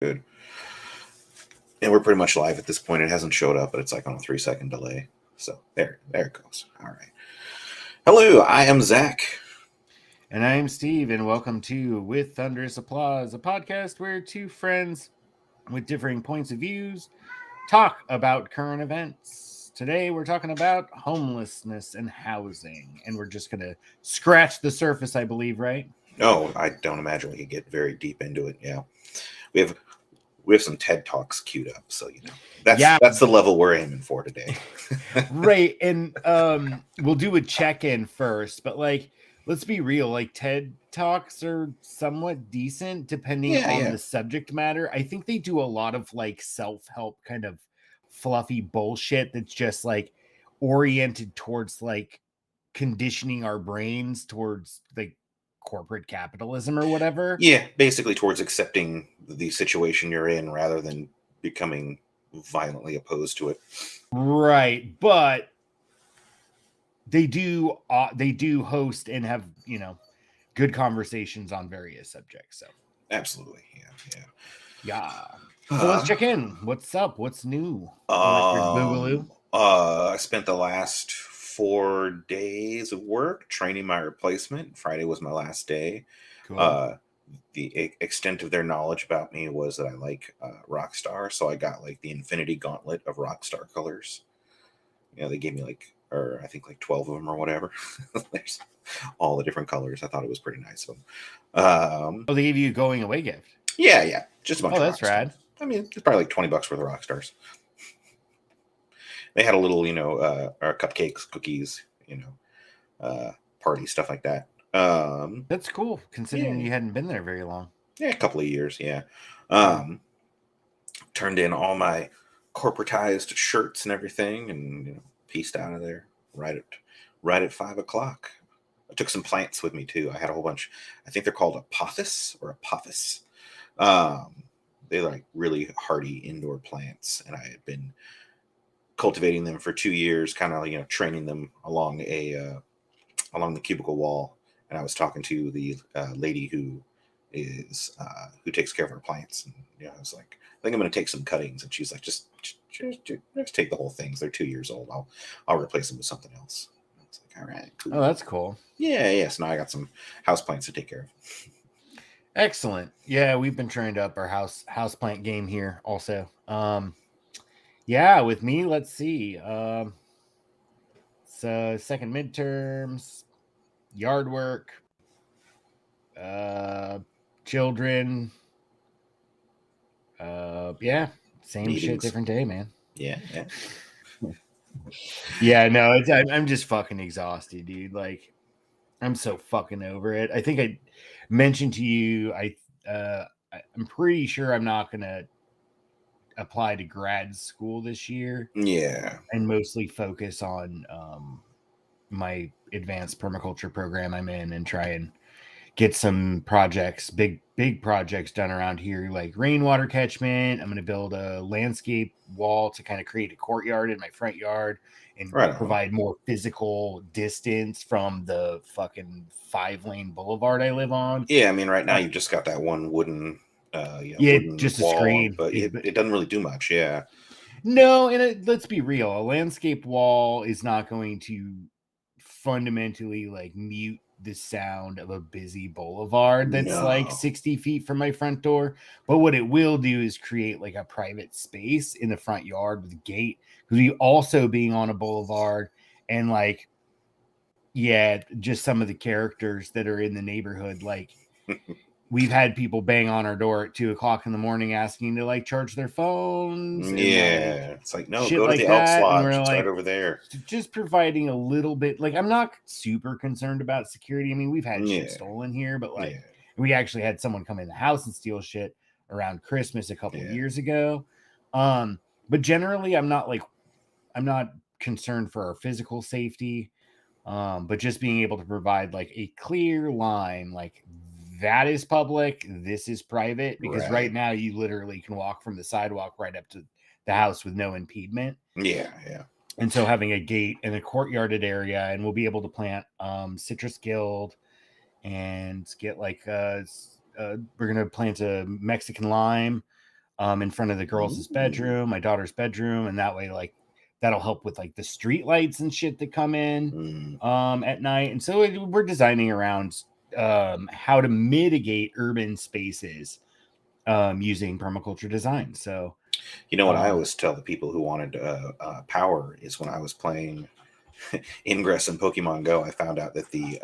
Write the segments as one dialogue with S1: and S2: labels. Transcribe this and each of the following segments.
S1: Good. And we're pretty much live at this point. It hasn't showed up, but it's like on a 3-second delay. So there it goes. All right. Hello, I am Zach.
S2: And I'm Steve, and welcome to With Thunderous Applause, a podcast where two friends with differing points of views talk about current events. Today we're talking about homelessness and housing, and we're just going to scratch the surface, I believe, right?
S1: No, I don't imagine we could get very deep into it. Yeah. We have we have some TED Talks queued up, so
S2: Yeah,
S1: that's the level we're aiming for today.
S2: right. And we'll do a check-in first, but let's be real, TED Talks are somewhat decent depending
S1: Yeah,
S2: on
S1: yeah.
S2: the subject matter. I think they do a lot of self-help kind of fluffy bullshit that's just oriented towards conditioning our brains towards corporate capitalism or whatever.
S1: Yeah, basically towards accepting the situation you're in rather than becoming violently opposed to it.
S2: Right, but they do host and have, good conversations on various subjects. So
S1: Absolutely. Yeah,
S2: yeah. So let's
S1: yeah.
S2: check in. What's up? What's new? Electric Boogaloo.
S1: I spent the last 4 days of work training my replacement. Friday was my last day.
S2: Cool.
S1: Uh, the extent of their knowledge about me was that I like Rockstar, so I got like the Infinity Gauntlet of Rockstar colors. They gave me or I think like 12 of them or whatever. There's all the different colors. I thought it was pretty nice of them.
S2: Oh, they gave you a going away gift.
S1: Yeah, just a bunch
S2: Oh,
S1: of
S2: that's
S1: Rockstars.
S2: rad.
S1: I mean, it's probably like $20 worth of Rockstars. They had a little, or cupcakes, cookies, party stuff like that.
S2: That's cool, considering
S1: Yeah,
S2: you hadn't been there very long.
S1: yeah, a couple of years, yeah. Um, Turned in all my corporatized shirts and everything, and pieced out of there right at 5 o'clock. I took some plants with me too. I had a whole bunch. I think they're called apophis. Um, they're like really hardy indoor plants, and I had been cultivating them for 2 years, kind of training them along the cubicle wall. And I was talking to the lady who takes care of our plants, and I was like, I think I'm going to take some cuttings, and she's like, just take the whole things. They're 2 years old. I'll replace them with something else. I was like, all right,
S2: Oh,
S1: cool.
S2: that's cool.
S1: Yeah. So now I got some house plants to take care of.
S2: Excellent. Yeah, we've been trying to up our houseplant game here also. Yeah, with me, let's see. So second midterms, yard work, uh children, yeah, same shit,
S1: Meetings.
S2: different day, man.
S1: Yeah.
S2: Yeah, no, I'm just fucking exhausted, dude. I'm so fucking over it. I think I mentioned to you, I'm pretty sure I'm not gonna apply to grad school this year
S1: Yeah.
S2: and mostly focus on my advanced permaculture program I'm in and try and get some projects, big projects done around here, like rainwater catchment. I'm going to build a landscape wall to kind of create a courtyard in my front yard and
S1: Right on.
S2: provide more physical distance from the fucking 5-lane boulevard I live on.
S1: Yeah, I mean, right now you've just got that one
S2: Yeah,
S1: wooden
S2: just a
S1: wall,
S2: screen.
S1: but it doesn't really do much. Yeah.
S2: No, and let's be real. A landscape wall is not going to fundamentally mute the sound of a busy boulevard that's like
S1: No.
S2: 60 feet from my front door. But what it will do is create a private space in the front yard with a gate. Because we also being on a boulevard and yeah, just some of the characters that are in the neighborhood, we've had people bang on our door at 2 o'clock in the morning asking to charge their phones and
S1: Yeah. It's like, no,
S2: shit
S1: go to
S2: like
S1: the Elks
S2: that. And
S1: Lodge.
S2: we're
S1: It's right
S2: like,
S1: over there.
S2: just providing a little bit. I'm not super concerned about security. I mean, we've had shit
S1: Yeah.
S2: stolen here, but
S1: Yeah.
S2: we actually had someone come in the house and steal shit around Christmas a couple
S1: Yeah.
S2: years ago. But generally I'm not concerned for our physical safety. But just being able to provide a clear line, that is public, this is private, because right
S1: Right.
S2: now you literally can walk from the sidewalk right up to the house with no impediment.
S1: Yeah.
S2: And so having a gate and a courtyarded area, and we'll be able to plant citrus guild and get we're gonna plant a Mexican lime. in front of the girls' bedroom, my daughter's bedroom, and that way, like, that'll help with like the street lights and shit that come in at night. And so we're designing around how to mitigate urban spaces using permaculture design. So,
S1: You know what I always tell the people who wanted power is when I was playing Ingress in Pokemon Go, I found out that the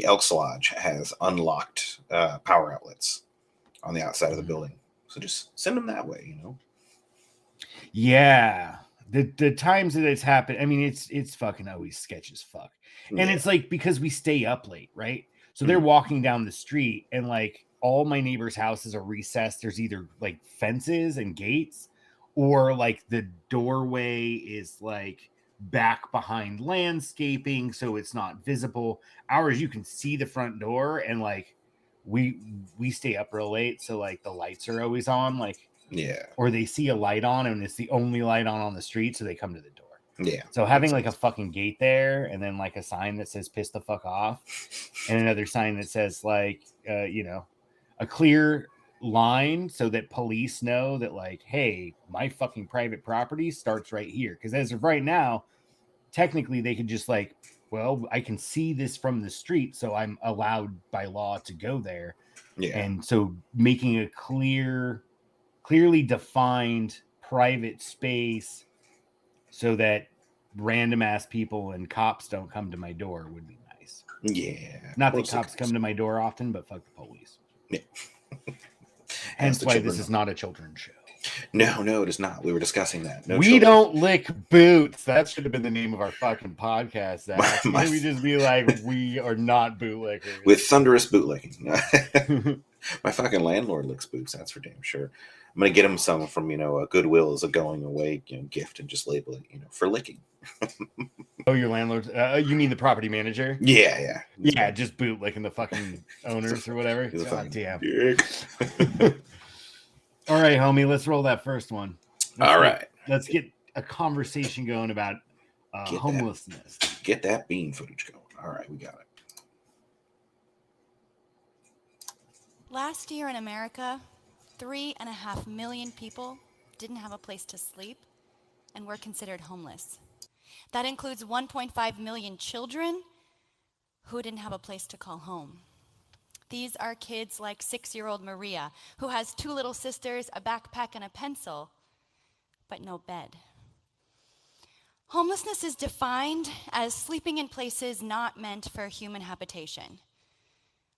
S1: Elks Lodge has unlocked power outlets on the outside of the building. So just send them that way, you know.
S2: Yeah. The times that it's happened, I mean, it's fucking always sketch as fuck. And it's like because we stay up late, right? So they're walking down the street and like all my neighbors' houses are recessed. There's either like fences and gates, or like the doorway is like back behind landscaping, so it's not visible. Ours, you can see the front door, and like we stay up real late, so like the lights are always on, like or they see a light on and it's the only light on the street, so they come to the door.
S1: Yeah.
S2: So having like a fucking gate there, and then like a sign that says "piss the fuck off," and another sign that says like you know, a clear line so that police know that like, hey, my fucking private property starts right here. Because as of right now, technically they could just like, well, I can see this from the street, so I'm allowed by law to go there.
S1: Yeah.
S2: And so making a clearly defined private space so that random ass people and cops don't come to my door would be nice.
S1: Yeah.
S2: Not that cops come to my door often, but fuck the police.
S1: Yeah.
S2: Hence why this is not a children's show.
S1: No, it is not. We were discussing that. No,
S2: we don't lick boots. That should have been the name of our fucking podcast.
S1: My
S2: we just be like, we are not bootlickers.
S1: With thunderous bootlicking. My fucking landlord licks boots. That's for damn sure. I'm gonna get him some from Goodwill as a going away gift and just label it for licking.
S2: Oh, your landlord? You mean the property manager?
S1: Yeah.
S2: Yeah, just bootlicking the fucking owners or whatever. God damn. All right, homie, let's roll that first one. Let's get a conversation going about homelessness.
S1: Get that bean footage going. All right, we got it.
S3: Last year in America, 3.5 million people didn't have a place to sleep and were considered homeless. That includes 1.5 million children who didn't have a place to call home. These are kids like 6-year-old Maria, who has 2 little sisters, a backpack, and a pencil, but no bed. Homelessness is defined as sleeping in places not meant for human habitation.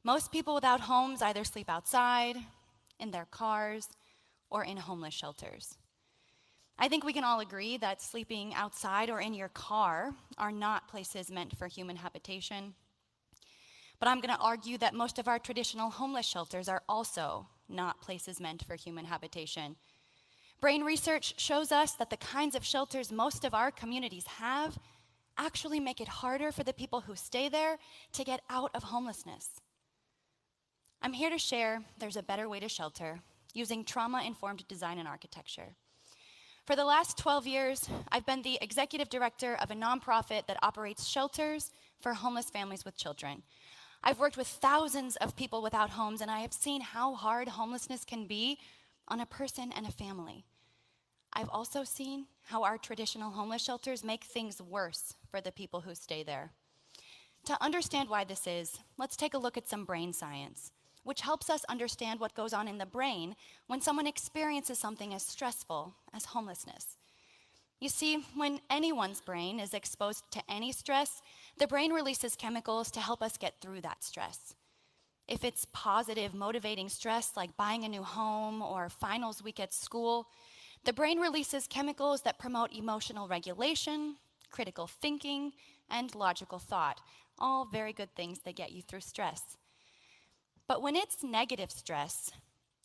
S3: Most people without homes either sleep outside, in their cars, or in homeless shelters. I think we can all agree that sleeping outside or in your car are not places meant for human habitation. But I'm going to argue that most of our traditional homeless shelters are also not places meant for human habitation. Brain research shows us that the kinds of shelters most of our communities have actually make it harder for the people who stay there to get out of homelessness. I'm here to share there's a better way to shelter using trauma-informed design and architecture. For the last 12 years, I've been the executive director of a nonprofit that operates shelters for homeless families with children. I've worked with thousands of people without homes, and I have seen how hard homelessness can be on a person and a family. I've also seen how our traditional homeless shelters make things worse for the people who stay there. To understand why this is, let's take a look at some brain science, which helps us understand what goes on in the brain when someone experiences something as stressful as homelessness. You see, when anyone's brain is exposed to any stress, the brain releases chemicals to help us get through that stress. If it's positive, motivating stress like buying a new home or finals week at school, the brain releases chemicals that promote emotional regulation, critical thinking, and logical thought, all very good things that get you through stress. But when it's negative stress,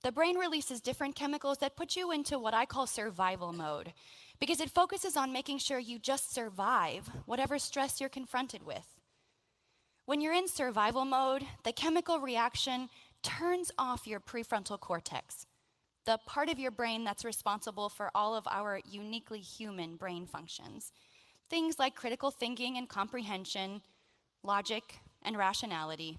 S3: the brain releases different chemicals that put you into what I call survival mode, because it focuses on making sure you just survive whatever stress you're confronted with. When you're in survival mode, the chemical reaction turns off your prefrontal cortex, the part of your brain that's responsible for all of our uniquely human brain functions. Things like critical thinking and comprehension, logic and rationality.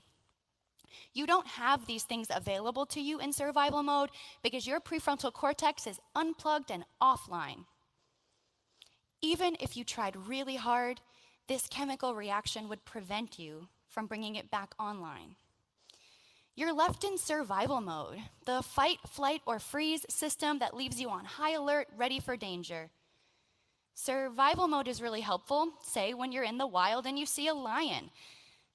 S3: You don't have these things available to you in survival mode because your prefrontal cortex is unplugged and offline. Even if you tried really hard, this chemical reaction would prevent you from bringing it back online. You're left in survival mode, the fight, flight, or freeze system that leaves you on high alert, ready for danger. Survival mode is really helpful, say when you're in the wild and you see a lion.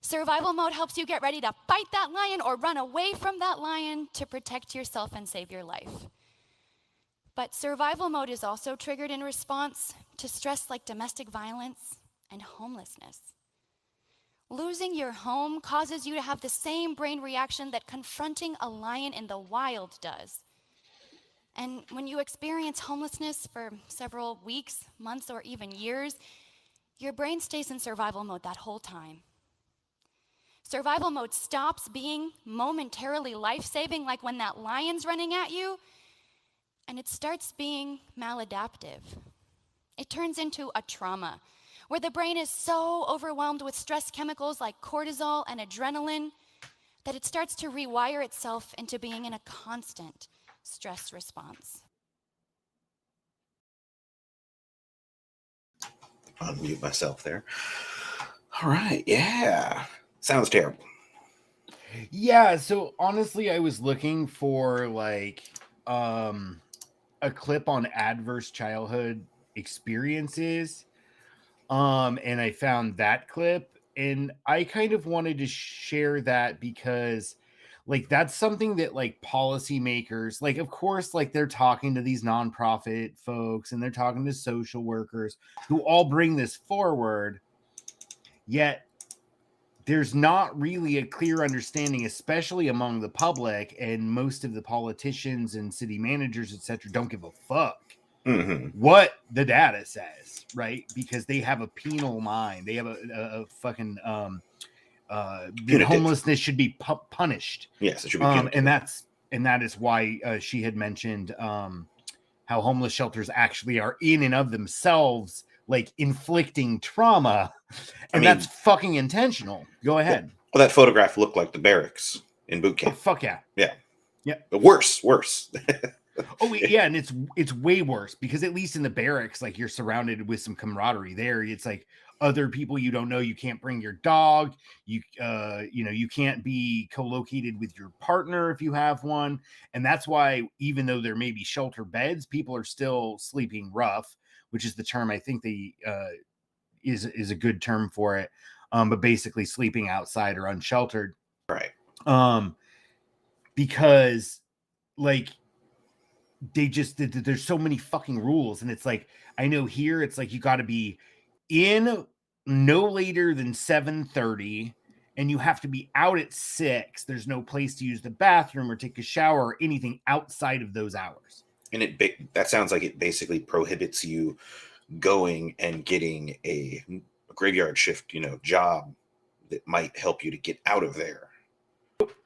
S3: Survival mode helps you get ready to fight that lion or run away from that lion to protect yourself and save your life. But survival mode is also triggered in response to stress like domestic violence and homelessness. Losing your home causes you to have the same brain reaction that confronting a lion in the wild does. And when you experience homelessness for several weeks, months, or even years, your brain stays in survival mode that whole time. Survival mode stops being momentarily life-saving, like when that lion's running at you, and it starts being maladaptive. It turns into a trauma, where the brain is so overwhelmed with stress chemicals like cortisol and adrenaline that it starts to rewire itself into being in a constant stress response.
S1: Unmute myself there. All right. Yeah. Sounds terrible.
S2: Yeah, so honestly, I was looking for like a clip on adverse childhood experiences. And I found that clip, and I kind of wanted to share that because like that's something that like policymakers, like of course, like they're talking to these nonprofit folks and they're talking to social workers who all bring this forward, yet there's not really a clear understanding, especially among the public, and most of the politicians and city managers, etc., don't give a fuck what the data says, right? Because they have a penal mind. They have a fucking homelessness should be punished.
S1: Yes, it should be punitive.
S2: And that is why she had mentioned how homeless shelters actually are in and of themselves like inflicting trauma, and that's fucking intentional. Go ahead.
S1: Well, that photograph looked like the barracks in boot camp.
S2: Oh, fuck yeah.
S1: Yeah. But worse.
S2: Oh yeah, and it's way worse because at least in the barracks, like you're surrounded with some camaraderie there. It's like other people you don't know. You can't bring your dog. You can't be co-located with your partner if you have one. And that's why even though there may be shelter beds, people are still sleeping rough, which is the term I think they is a good term for it. But basically sleeping outside or unsheltered.
S1: Right.
S2: Because like there's so many fucking rules, and it's like I know here it's like you got to be in no later than 7:30 and you have to be out at 6. There's no place to use the bathroom or take a shower or anything outside of those hours.
S1: And that sounds like it basically prohibits you going and getting a graveyard shift, job that might help you to get out of there.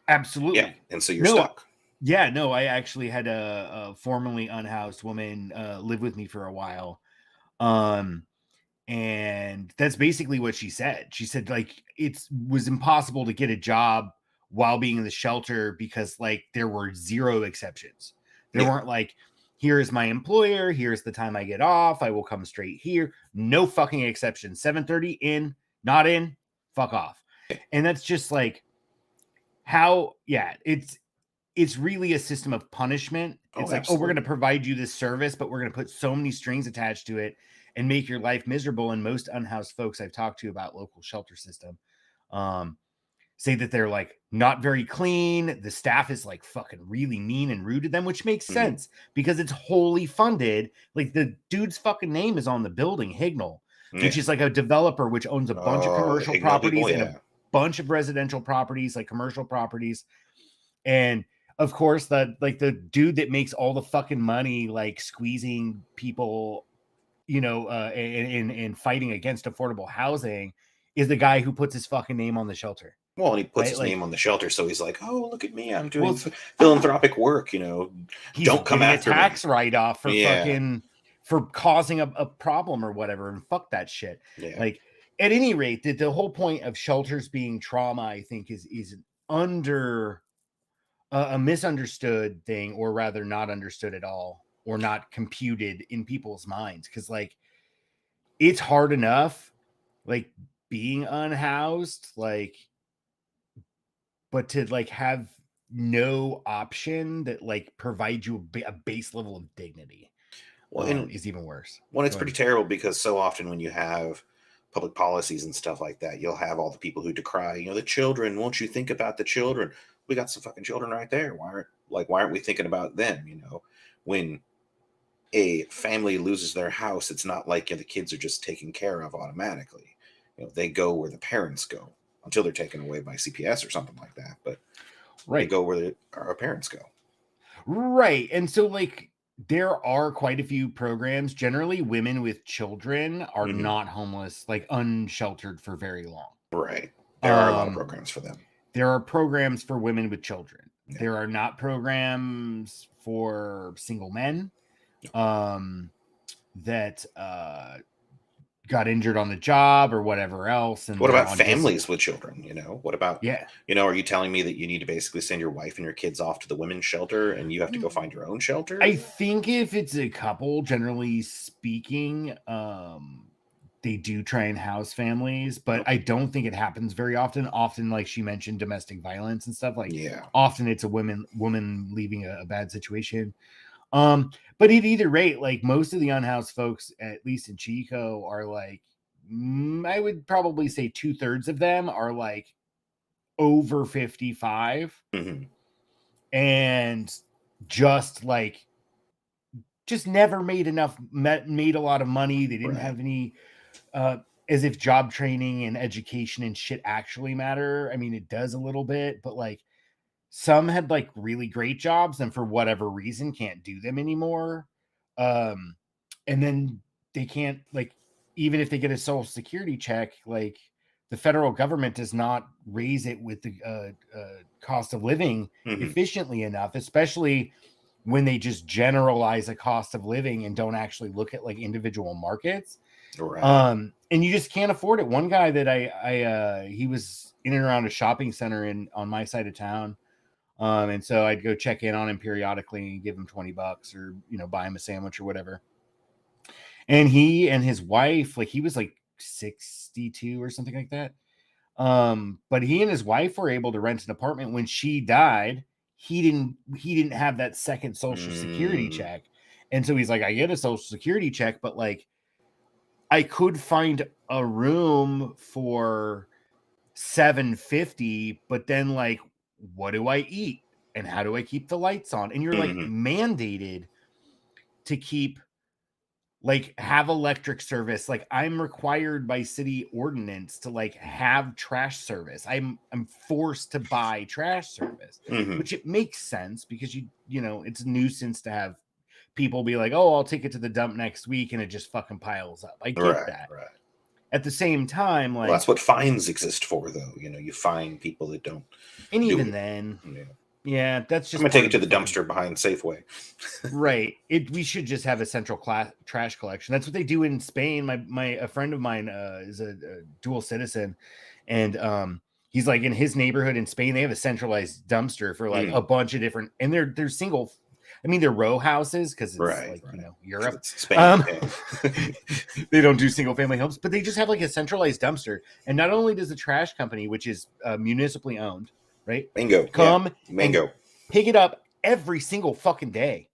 S2: Absolutely.
S1: Yeah, and so you're stuck.
S2: Yeah, no, I actually had a formerly unhoused woman live with me for a while. And that's basically what she said. She said like it was impossible to get a job while being in the shelter because like there were zero exceptions. There weren't like, here's my employer, here's the time I get off, I will come straight here. No fucking exceptions. 7:30 in, not in, fuck off. And that's just like how, it's really a system of punishment. It's like, we're going to provide you this service, but we're going to put so many strings attached to it and make your life miserable. And most unhoused folks I've talked to about local shelter system say that they're like not very clean. The staff is like fucking really mean and rude to them, which makes sense because it's wholly funded. Like the dude's fucking name is on the building, Hignall, which is like a developer which owns a bunch of commercial properties and a bunch of residential properties, like commercial properties. And of course, the dude that makes all the fucking money, like squeezing people, and fighting against affordable housing, is the guy who puts his fucking name on the shelter.
S1: Well, and he puts his name on the shelter, so he's like, "Oh, look at me! I'm doing philanthropic work." Don't come after
S2: a tax
S1: me.
S2: write-off for fucking for causing a problem or whatever, and fuck that shit.
S1: Yeah.
S2: Like at any rate, the whole point of shelters being trauma, I think, is a misunderstood thing, or rather not understood at all, or not computed in people's minds. Because like it's hard enough, like being unhoused, like, but to like have no option that like provides you a base level of dignity
S1: Well, and
S2: is even worse.
S1: well, it's
S2: Go
S1: pretty
S2: ahead.
S1: terrible because so often when you have public policies and stuff like that, you'll have all the people who decry, the children. Won't you think about the children? We got some fucking children right there. Why aren't we thinking about them? When a family loses their house, it's not like the kids are just taken care of automatically. They go where the parents go until they're taken away by CPS or something like that. But they
S2: Right.
S1: go where our parents go.
S2: Right. And so like there are quite a few programs. Generally, women with children are
S1: Hmm.
S2: not homeless, like unsheltered for very long.
S1: Right. There are a lot of programs for them.
S2: There are programs for women with children.
S1: Yeah.
S2: There are not programs for single men that got injured on the job or whatever else. And
S1: What
S2: they're
S1: about
S2: on
S1: families with children? What about,
S2: Yeah.
S1: are you telling me that you need to basically send your wife and your kids off to the women's shelter and you have to go find your own shelter?
S2: I think if it's a couple, generally speaking, they do try and house families, but I don't think it happens very often. Often, like she mentioned, domestic violence and stuff. Like,
S1: Yeah.
S2: often it's a woman leaving a bad situation. But at either rate, like most of the unhoused folks, at least in Chico, are like, I would probably say 2/3 of them are like over 55
S1: Hmm.
S2: and just like just never made a lot of money. They didn't
S1: Right.
S2: have any as if job training and education and shit actually matter. I mean, it does a little bit, but like some had like really great jobs and for whatever reason can't do them anymore. And then they can't, like, even if they get a social security check, like the federal government does not raise it with the cost of living
S1: Hmm.
S2: efficiently enough, especially when they just generalize a cost of living and don't actually look at like individual markets.
S1: Right.
S2: And you just can't afford it. One guy that he was in and around a shopping center on my side of town. And so I'd go check in on him periodically and give him $20 or, buy him a sandwich or whatever. And he and his wife, like he was like 62 or something like that. But he and his wife were able to rent an apartment. When she died, he didn't have that second social security check. And so he's like, I get a social security check, but like I could find a room for $750, but then like, what do I eat? And how do I keep the lights on? And you're like mandated to have electric service. Like I'm required by city ordinance to like have trash service. I'm forced to buy trash service, which it makes sense because it's a nuisance to have people be like, oh, I'll take it to the dump next week, and it just fucking piles up. I get that.
S1: Right.
S2: At the same time, like,
S1: well, that's what fines exist for, though. You fine people that don't.
S2: and
S1: do
S2: even
S1: it.
S2: then,
S1: Yeah,
S2: that's just
S1: I'm gonna take it to the dumpster behind Safeway.
S2: Right. We should just have a central trash collection. That's what they do in Spain. A friend of mine is a dual citizen, and he's like in his neighborhood in Spain. They have a centralized dumpster for like a bunch of different, and they're single. I mean, they're row houses because it's
S1: right.
S2: Europe.
S1: It's Spain.
S2: They don't do single family homes, but they just have like a centralized dumpster. And not only does the trash company, which is municipally owned, right, come and pick it up every single fucking day.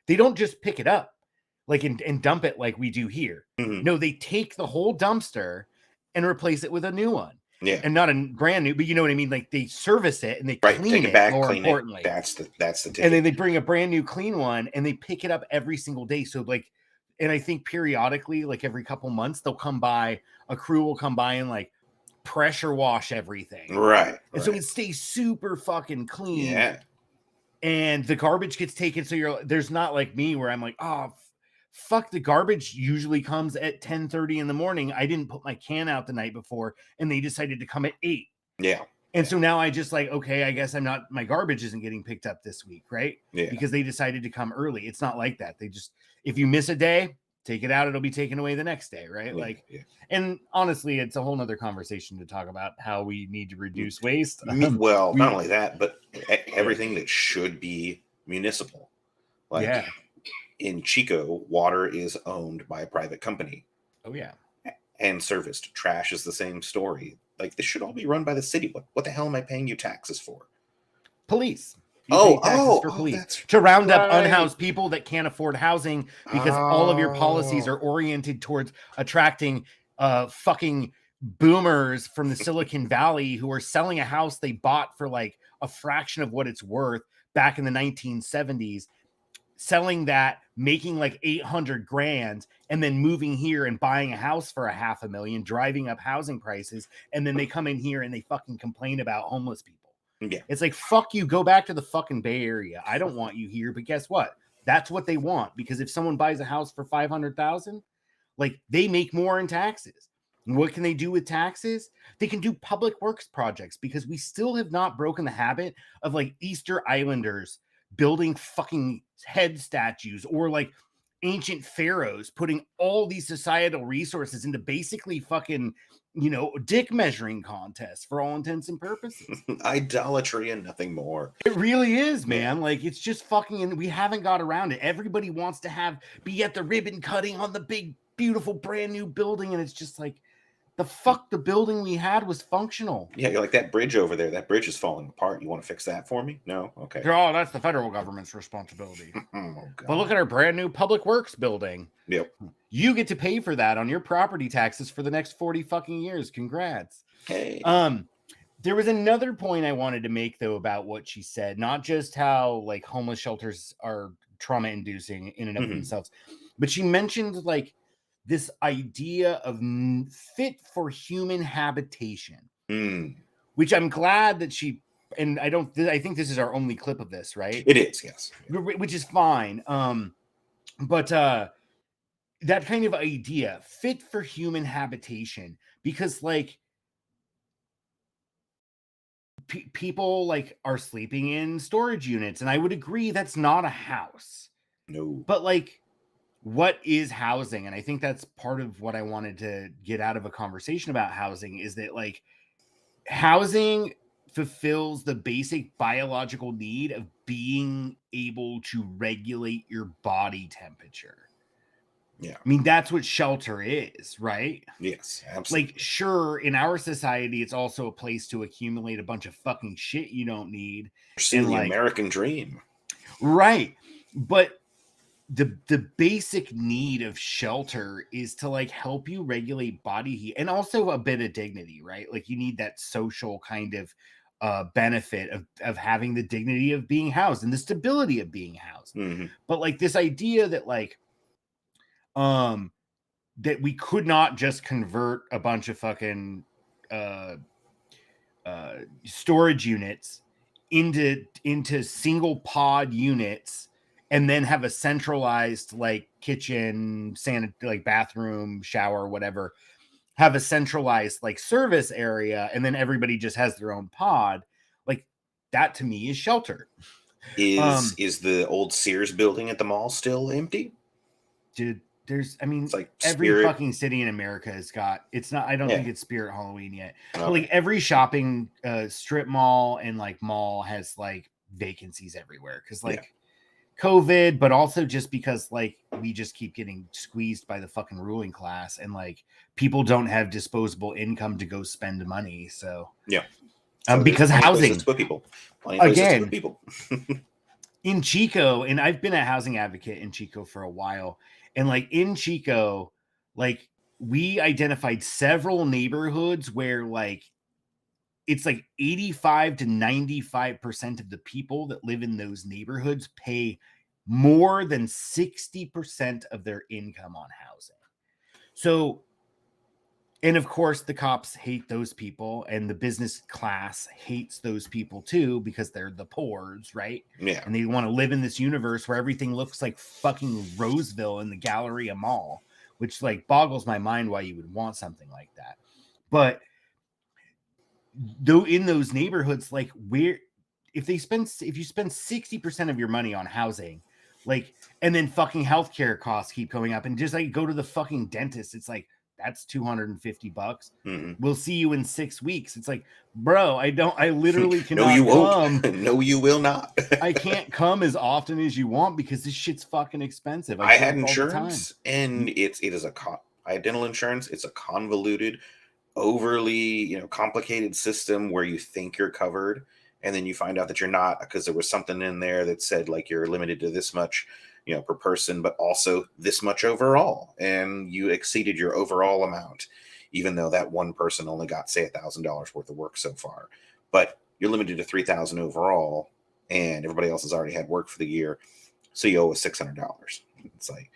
S2: They don't just pick it up like and dump it like we do here. No, they take the whole dumpster and replace it with a new one.
S1: Yeah.
S2: And not a brand new, but you know what I mean? Like they service it and they clean it
S1: back,
S2: more importantly.
S1: That's the ticket.
S2: And then they bring a brand new clean one and they pick it up every single day. So like, and I think periodically, like every couple months, a crew will come by and like pressure wash everything.
S1: Right.
S2: And so it stays super fucking clean.
S1: Yeah.
S2: And the garbage gets taken. So there's not like me where I'm like, oh, fuck, the garbage usually comes at 10:30 in the morning. I didn't put my can out the night before and they decided to come at 8.
S1: Yeah.
S2: And so now I just like, okay, I guess my garbage isn't getting picked up this week, right?
S1: Yeah.
S2: Because they decided to come early. It's not like that. They just, if you miss a day, take it out, it'll be taken away the next day, right? And honestly, it's a whole nother conversation to talk about how we need to reduce waste.
S1: Well, not only that, but everything that should be municipal. Like in Chico, water is owned by a private company.
S2: Oh yeah.
S1: And serviced. Trash is the same story. Like, this should all be run by the city. What the hell am I paying you taxes for?
S2: Police. You pay taxes for police to round up unhoused people that can't afford housing, because all of your policies are oriented towards attracting fucking boomers from the Silicon Valley who are selling a house they bought for like a fraction of what it's worth back in the 1970s, selling that, making like 800 grand, and then moving here and buying a house for $500,000, driving up housing prices. And then they come in here and they fucking complain about homeless people.
S1: Yeah.
S2: It's like, fuck you, go back to the fucking Bay Area. I don't want you here. But guess what? That's what they want, because if someone buys a house for $500,000, like, they make more in taxes. And what can they do with taxes? They can do public works projects, because we still have not broken the habit of like Easter Islanders building fucking head statues, or like ancient pharaohs putting all these societal resources into basically fucking, dick measuring contests for all intents and purposes.
S1: Idolatry and nothing more.
S2: It really is, man. Like, it's just fucking, and we haven't got around it. Everybody wants to be at the ribbon cutting on the big, beautiful, brand new building, and it's just like, the building we had was functional.
S1: Yeah, you're like, that bridge over there. That bridge is falling apart. You want to fix that for me? No? Okay.
S2: Oh, that's the federal government's responsibility. But look at our brand new public works building.
S1: Yep.
S2: You get to pay for that on your property taxes for the next 40 fucking years. Congrats.
S1: Hey.
S2: There was another point I wanted to make, though, about what she said. Not just how like homeless shelters are trauma inducing in and of themselves, but she mentioned like this idea of fit for human habitation, which I'm glad that she, and I think this is our only clip of this, right?
S1: It is, yes.
S2: Which is fine. But that kind of idea, fit for human habitation, because like people like are sleeping in storage units, and I would agree that's not a house.
S1: No.
S2: But like, what is housing? And I think that's part of what I wanted to get out of a conversation about housing, is that like housing fulfills the basic biological need of being able to regulate your body temperature.
S1: Yeah.
S2: I mean, that's what shelter is, right?
S1: Yes, absolutely.
S2: Like, sure, in our society, it's also a place to accumulate a bunch of fucking shit you don't need.
S1: Pursue the American dream.
S2: Right. But the basic need of shelter is to like help you regulate body heat, and also a bit of dignity, right? Like, you need that social kind of benefit of having the dignity of being housed and the stability of being housed. But like this idea that like that we could not just convert a bunch of fucking storage units into single pod units, and then have a centralized like kitchen, like bathroom, shower, whatever, have a centralized like service area, and then everybody just has their own pod. Like, that to me is shelter.
S1: Is the old Sears building at the mall still empty?
S2: Dude, I mean,
S1: it's like
S2: every
S1: Spirit.
S2: Fucking city in America has got, it's not, I don't think it's Spirit Halloween yet.
S1: Okay.
S2: But like every shopping strip mall and like mall has like vacancies everywhere. Cause like COVID, but also just because like we just keep getting squeezed by the fucking ruling class, and like people don't have disposable income to go spend money. So because housing
S1: people
S2: again people in Chico, and I've been a housing advocate in Chico for a while, and like in Chico, like we identified several neighborhoods where like it's like 85 to 95% of the people that live in those neighborhoods pay more than 60% of their income on housing. So, and of course the cops hate those people, and the business class hates those people too, because they're the poors, right?
S1: Yeah.
S2: And they want to live in this universe where everything looks like fucking Roseville in the Galleria Mall, which like boggles my mind why you would want something like that. But though in those neighborhoods, like where if you spend 60% of your money on housing, Like, and then fucking healthcare costs keep going up, and just like go to the fucking dentist, it's like that's $250.
S1: Mm-hmm.
S2: We'll see you in 6 weeks. It's like, bro, I literally
S1: No,
S2: cannot
S1: you won't.
S2: come.
S1: No, you will not.
S2: I can't come as often as you want because this shit's fucking expensive.
S1: I
S2: show
S1: had
S2: up all the time.
S1: insurance, and I had dental insurance. It's a convoluted, overly complicated system where you think you're covered, and then you find out that you're not, because there was something in there that said like you're limited to this much per person, but also this much overall, and you exceeded your overall amount, even though that one person only got, say, $1,000 worth of work so far, but you're limited to 3,000 overall, and everybody else has already had work for the year, so you owe us $600. It's like,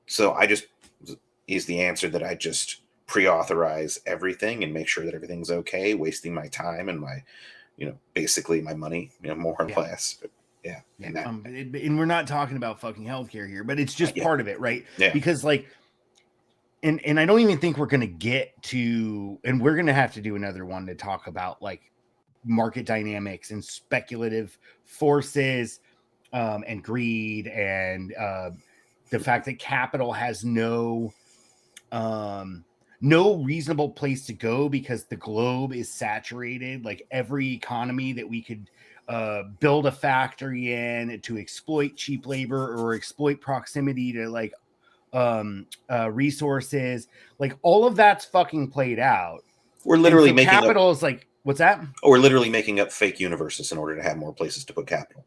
S1: so I just is the answer that I just pre-authorize everything and make sure that everything's okay, wasting my time and my basically my money, more or less. But yeah.
S2: And we're not talking about fucking healthcare here, but it's just part of it, right?
S1: Yeah.
S2: Because like, and I don't even think we're going to get to, and we're going to have to do another one to talk about like market dynamics and speculative forces, and greed, and the fact that capital has no reasonable place to go because the globe is saturated. Like every economy that we could build a factory in to exploit cheap labor or exploit proximity to like resources, like all of that's fucking played out.
S1: We're literally making
S2: capital is like, what's that?
S1: We're literally making up fake universes in order to have more places to put capital.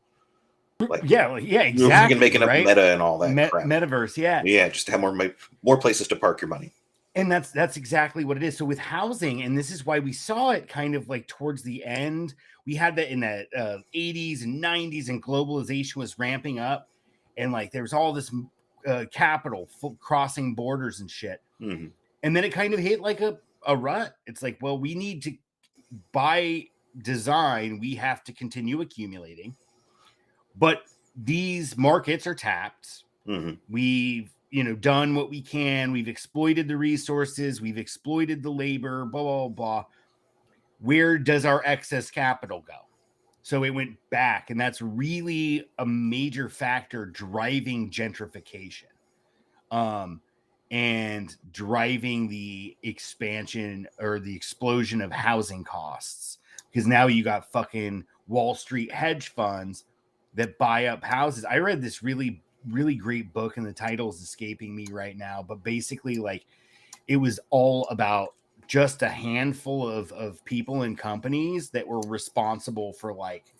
S2: Like, yeah, exactly.
S1: Making up meta and all that crap.
S2: Metaverse,
S1: just to have more places to park your money.
S2: And that's exactly what it is. So with housing, and this is why we saw it kind of like towards the end, we had that in the 80s and 90s, and globalization was ramping up, and like there was all this capital crossing borders and shit.
S1: Mm-hmm.
S2: And then it kind of hit like a rut. It's like, well, we need to, by design, we have to continue accumulating. But these markets are tapped.
S1: Mm-hmm.
S2: We've done what we can. We've exploited the resources. We've exploited the labor, blah, blah, blah. Where does our excess capital go? So it went back. And that's really a major factor driving gentrification, and driving the expansion or the explosion of housing costs. Because now you got fucking Wall Street hedge funds that buy up houses. I read this really great book, and the title is escaping me right now, but basically like it was all about just a handful of people and companies that were responsible for like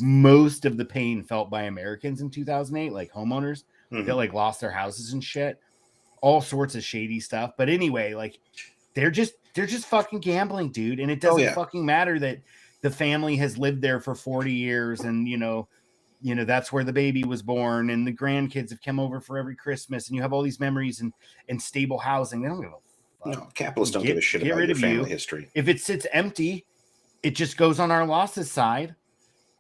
S2: most of the pain felt by Americans in 2008, like homeowners that like lost their houses and shit, all sorts of shady stuff. But anyway, like they're just fucking gambling, dude. And it doesn't fucking matter that the family has lived there for 40 years and that's where the baby was born, and the grandkids have come over for every Christmas, and you have all these memories and stable housing. They don't give a fuck.
S1: No, capitalists don't give a shit about your family history.
S2: If it sits empty, it just goes on our losses side,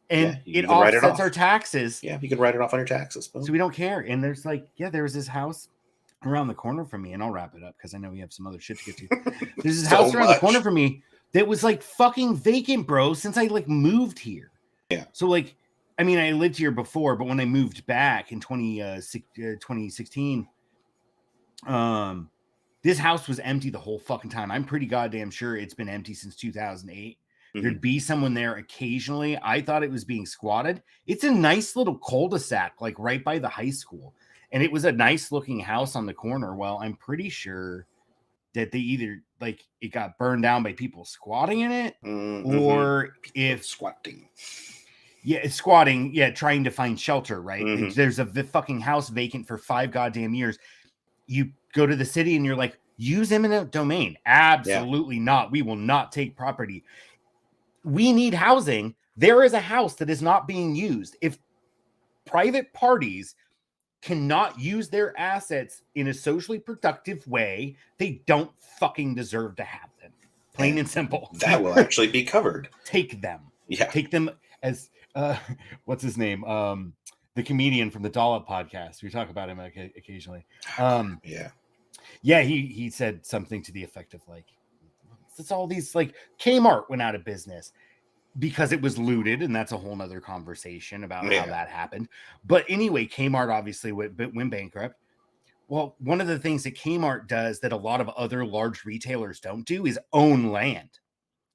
S2: and it offsets our taxes.
S1: Yeah, you can write it off on your taxes. Boom.
S2: So we don't care. And there's like, there was this house around the corner from me, and I'll wrap it up because I know we have some other shit to get to. There's this house around the corner from me that was like fucking vacant, bro, since I like moved here.
S1: Yeah.
S2: So like, I mean, I lived here before, but when I moved back in 2016, this house was empty the whole fucking time. I'm pretty goddamn sure it's been empty since 2008. Mm-hmm. There'd be someone there occasionally. I thought it was being squatted. It's a nice little cul-de-sac, like right by the high school. And it was a nice looking house on the corner. Well, I'm pretty sure that they either like it got burned down by people squatting in it, or if
S1: squatting.
S2: Yeah, it's squatting. Yeah, trying to find shelter, right?
S1: Mm-hmm.
S2: There's a fucking house vacant for 5 goddamn years. You go to the city and you're like, use eminent domain. Absolutely not. We will not take property. We need housing. There is a house that is not being used. If private parties cannot use their assets in a socially productive way, they don't fucking deserve to have them. Plain and simple.
S1: That will actually be covered.
S2: Take them.
S1: Yeah.
S2: Take them as what's his name? The comedian from the Dollop podcast. We talk about him occasionally. He said something to the effect of like, it's all these like Kmart went out of business. because it was looted, and that's a whole nother conversation about how
S1: Yeah.
S2: that happened. But anyway, Kmart obviously went bankrupt. Well, one of the things that Kmart does that a lot of other large retailers don't do is own land.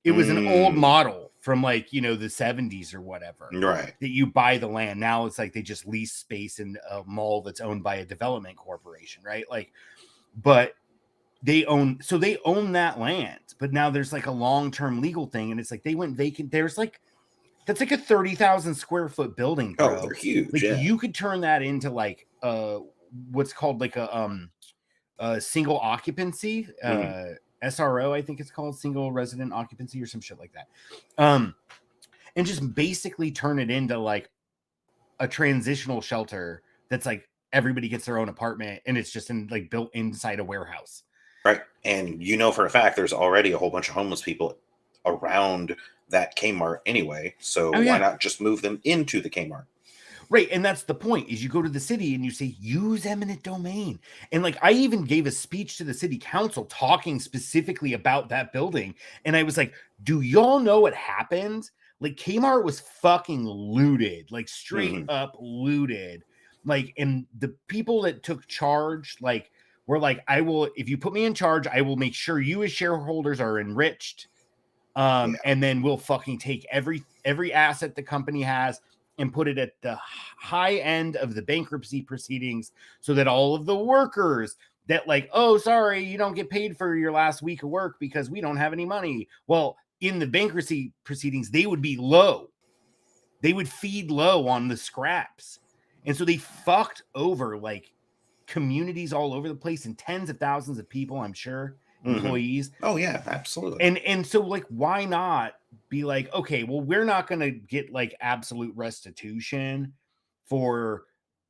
S2: It was an old model from like, the 70s or whatever.
S1: Right.
S2: That you buy the land. Now it's like they just lease space in a mall that's owned by a development corporation, right? Like, but they own that land. But now there's like a long-term legal thing, and it's like they went vacant. That's like a 30,000 square foot building, bro.
S1: Oh, they're huge.
S2: Like
S1: yeah.
S2: you could turn that into like what's called like a single occupancy. SRO, I think it's called, single resident occupancy or some shit like that. And just basically turn it into like a transitional shelter that's like everybody gets their own apartment, and it's just like built inside a warehouse.
S1: Right. And for a fact there's already a whole bunch of homeless people around that Kmart anyway. So why not just move them into the Kmart?
S2: Right. And that's the point, is you go to the city and you say, use eminent domain. And like, I even gave a speech to the city council talking specifically about that building. And I was like, do y'all know what happened? Like Kmart was fucking looted, like straight up looted. Like, and the people that took charge, like, were like, if you put me in charge, I will make sure you as shareholders are enriched. And then we'll fucking take every asset the company has and put it at the high end of the bankruptcy proceedings, so that all of the workers that like, oh, sorry, you don't get paid for your last week of work because we don't have any money. Well, in the bankruptcy proceedings, they would be low. They would feed low on the scraps. And so they fucked over like communities all over the place, and tens of thousands of people, I'm sure, employees.
S1: Oh yeah, absolutely.
S2: And so like, why not be like, okay, well, we're not going to get like absolute restitution for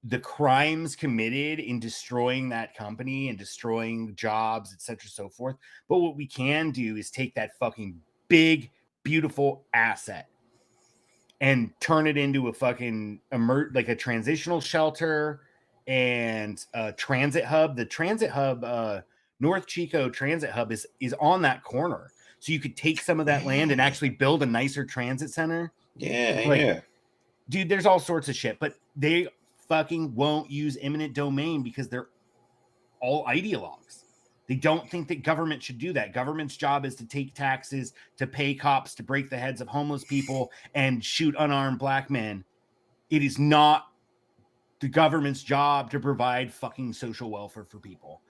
S2: the crimes committed in destroying that company and destroying jobs, etc., so forth. But what we can do is take that fucking big, beautiful asset and turn it into a fucking like a transitional shelter and a transit hub. The transit hub, North Chico Transit Hub is on that corner. So you could take some of that land and actually build a nicer transit center.
S1: Yeah.
S2: Dude, there's all sorts of shit, but they fucking won't use eminent domain because they're all ideologues. They don't think that government should do that. Government's job is to take taxes, to pay cops, to break the heads of homeless people and shoot unarmed black men. It is not the government's job to provide fucking social welfare for people.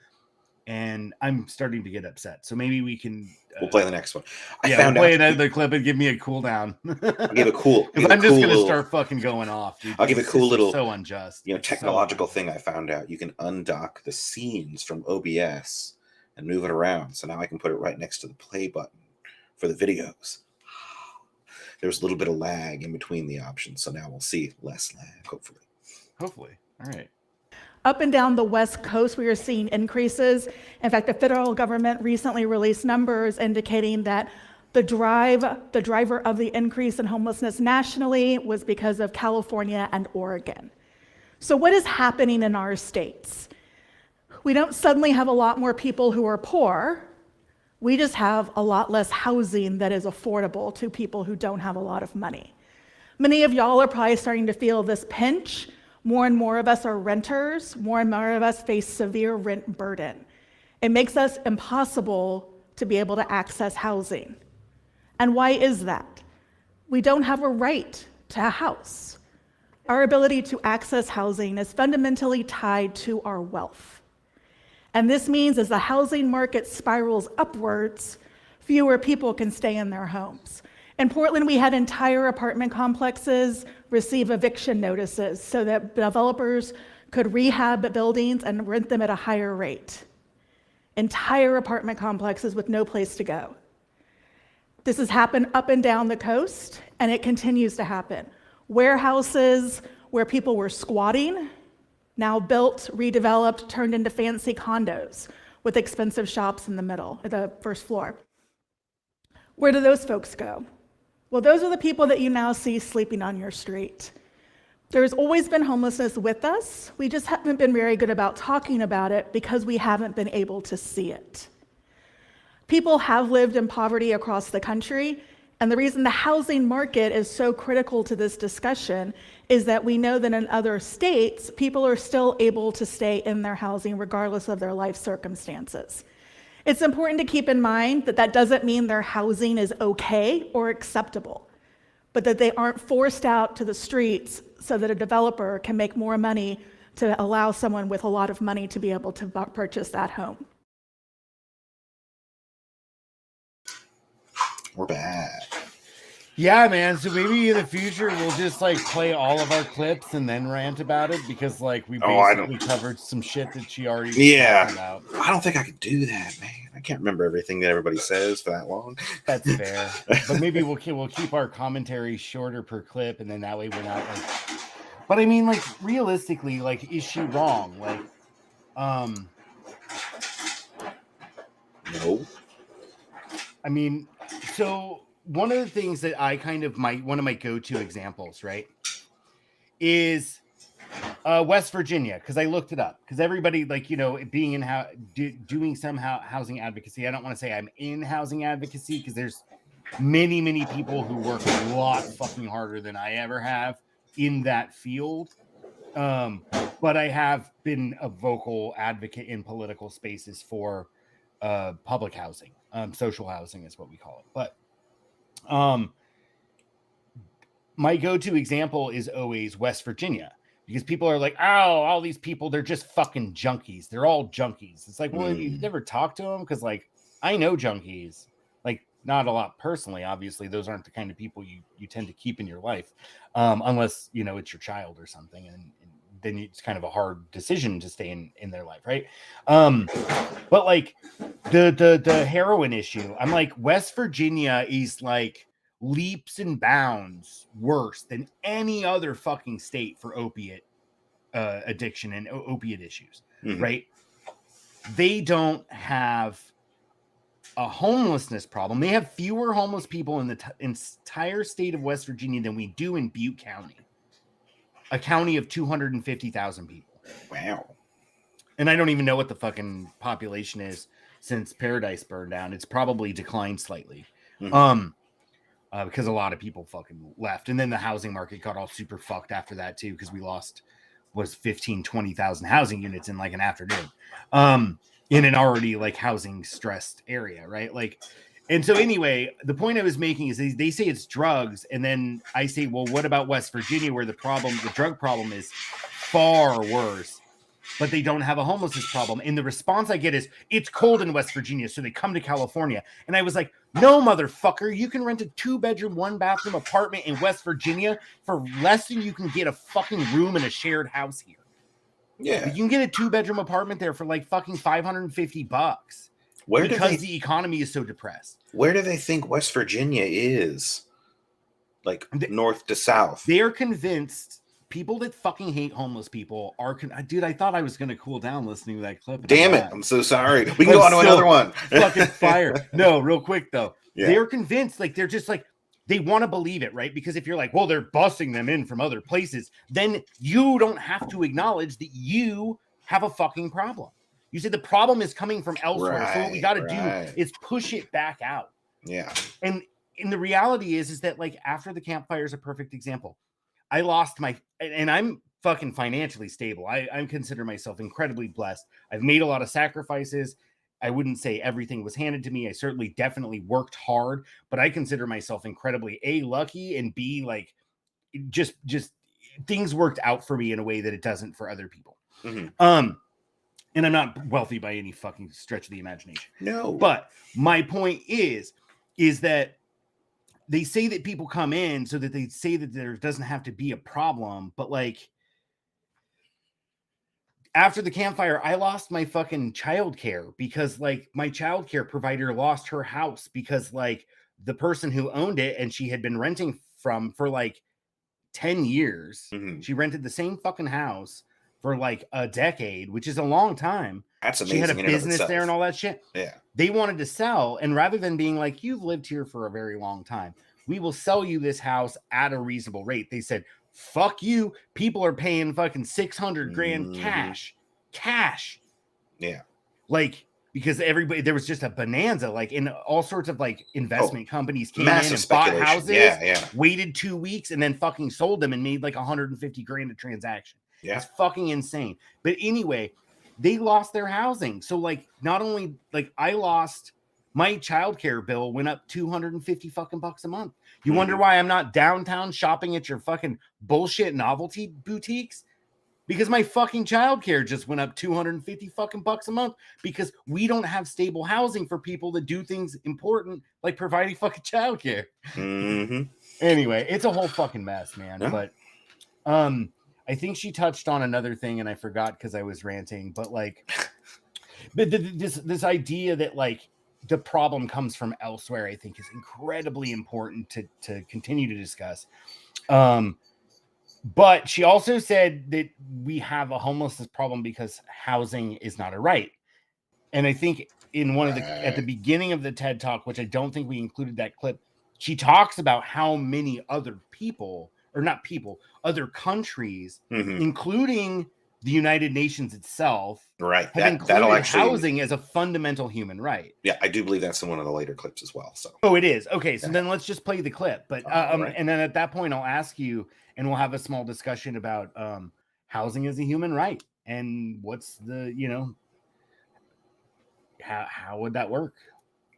S2: And I'm starting to get upset. So maybe we can...
S1: we'll play the next one.
S2: We'll play another clip and give me a cool down.
S1: I'll give a cool...
S2: I'm just going to start fucking going off, dude.
S1: I'll give a cool little...
S2: so unjust.
S1: Technological thing I found out. You can undock the scenes from OBS and move it around. So now I can put it right next to the play button for the videos. There's a little bit of lag in between the options. So now we'll see less lag, hopefully.
S2: Hopefully. All right.
S4: Up and down the West Coast, we are seeing increases. In fact, the federal government recently released numbers indicating that the driver of the increase in homelessness nationally was because of California and Oregon. So what is happening in our states? We don't suddenly have a lot more people who are poor. We just have a lot less housing that is affordable to people who don't have a lot of money. Many of y'all are probably starting to feel this pinch. More and more of us are renters. More and more of us face severe rent burden. It makes us impossible to be able to access housing. And why is that? We don't have a right to a house. Our ability to access housing is fundamentally tied to our wealth. And this means as the housing market spirals upwards, fewer people can stay in their homes. In Portland, we had entire apartment complexes receive eviction notices so that developers could rehab buildings and rent them at a higher rate. Entire apartment complexes with no place to go. This has happened up and down the coast, and it continues to happen. Warehouses where people were squatting, now built, redeveloped, turned into fancy condos with expensive shops in the middle, the first floor. Where do those folks go? Well, those are the people that you now see sleeping on your street. There's always been homelessness with us. We just haven't been very good about talking about it because we haven't been able to see it. People have lived in poverty across the country, And the reason the housing market is so critical to this discussion is that we know that in other states, people are still able to stay in their housing regardless of their life circumstances. It's important to keep in mind that that doesn't mean their housing is okay or acceptable, but that they aren't forced out to the streets so that a developer can make more money to allow someone with a lot of money to be able to purchase that home.
S1: We're back.
S2: Yeah, man. So maybe in the future we'll just like play all of our clips and then rant about it because like we basically covered some shit that she already talked about.
S1: I don't think I could do that, man. I can't remember everything that everybody says for that long.
S2: That's fair. But maybe we'll keep our commentary shorter per clip, and then that way we're not like. But I mean, like realistically, like is she wrong? Like,
S1: no.
S2: I mean, so one of the things that I kind of one of my go-to examples, right, is West Virginia, because I looked it up. Because everybody, like, you know, being in doing some housing advocacy. I don't want to say I'm in housing advocacy because there's many people who work a lot fucking harder than I ever have in that field. But I have been a vocal advocate in political spaces for public housing. Social housing is what we call it. But my go-to example is always West Virginia, because people are like, oh, all these people, they're just fucking junkies. They're all junkies. It's like, well, you've never talked to them? Because like, I know junkies, like not a lot personally. Obviously, those aren't the kind of people you tend to keep in your life, unless, you know, it's your child or something. And then it's kind of a hard decision to stay in their life, right? But like the heroin issue, I'm like, West Virginia is like leaps and bounds worse than any other fucking state for opiate addiction and opiate issues, right? They don't have a homelessness problem. They have fewer homeless people in the entire state of West Virginia than we do in Butte County, a county of 250,000 people.
S1: Wow.
S2: And I don't even know what the fucking population is since Paradise burned down. It's probably declined slightly. Because a lot of people fucking left. And then the housing market got all super fucked after that too, because we lost 20,000 housing units in like an afternoon. In an already like housing stressed area, right? Like, and so anyway, the point I was making is they say it's drugs, and then I say, well, what about West Virginia, where the drug problem is far worse, but they don't have a homelessness problem? And the response I get is, it's cold in West Virginia, so they come to California. And I was like, no, motherfucker, you can rent a 2-bedroom, 1-bathroom apartment in West Virginia for less than you can get a fucking room in a shared house here.
S1: Yeah.
S2: You can get a 2-bedroom apartment there for like fucking $550. Because the economy is so depressed.
S1: Where do they think West Virginia is? Like north to south.
S2: They are convinced. People that fucking hate homeless people are dude, I thought I was going to cool down listening to that clip.
S1: Damn it. I'm so sorry. We can go on to another one.
S2: Fucking fire. No, real quick though.
S1: Yeah.
S2: They're convinced, like they're just like, they want to believe it, right? Because if you're like, well, they're busing them in from other places, then you don't have to acknowledge that you have a fucking problem. You said the problem is coming from elsewhere.
S1: Right,
S2: so what we got to do is push it back out.
S1: Yeah.
S2: And the reality is that like after the campfire is a perfect example. I lost and I'm fucking financially stable. I consider myself incredibly blessed. I've made a lot of sacrifices. I wouldn't say everything was handed to me. I certainly definitely worked hard, but I consider myself incredibly lucky, and B, like just things worked out for me in a way that it doesn't for other people. And I'm not wealthy by any fucking stretch of the imagination.
S1: No.
S2: But my point is that they say that people come in so that they say that there doesn't have to be a problem. But like after the campfire, I lost my fucking childcare because like my childcare provider lost her house because like the person who owned it and she had been renting from for like 10 years. She rented the same fucking house for like a decade, which is a long time.
S1: That's amazing.
S2: She had a business there and all that shit.
S1: Yeah.
S2: They wanted to sell. And rather than being like, you've lived here for a very long time, we will sell you this house at a reasonable rate. They said, fuck you. People are paying fucking $600,000 cash. Yeah. Like because everybody, there was just a bonanza, like in all sorts of like investment companies came in
S1: massive
S2: and bought
S1: speculation.
S2: houses,
S1: Yeah.
S2: waited 2 weeks and then fucking sold them and made like 150 grand a transaction.
S1: Yeah.
S2: It's fucking insane. But anyway, they lost their housing. So like, not only like I lost my childcare bill went up 250 fucking bucks a month. You wonder why I'm not downtown shopping at your fucking bullshit novelty boutiques? Because my fucking childcare just went up 250 fucking bucks a month because we don't have stable housing for people that do things important like providing fucking childcare. Anyway, it's a whole fucking mess, man.
S1: Yeah.
S2: But I think she touched on another thing and I forgot because I was ranting, but like but this idea that like the problem comes from elsewhere, I think is incredibly important to continue to discuss. But she also said that we have a homelessness problem because housing is not a right. And I think in one of at the beginning of the TED Talk, which I don't think we included that clip, she talks about how many other people, or not people, other countries, including the United Nations itself,
S1: right,
S2: have included housing as a fundamental human right.
S1: Yeah, I do believe that's in one of the later clips as well. So,
S2: oh, it is. Okay, so then let's just play the clip. But and then at that point, I'll ask you, and we'll have a small discussion about housing as a human right and what's the, you know, how would that work?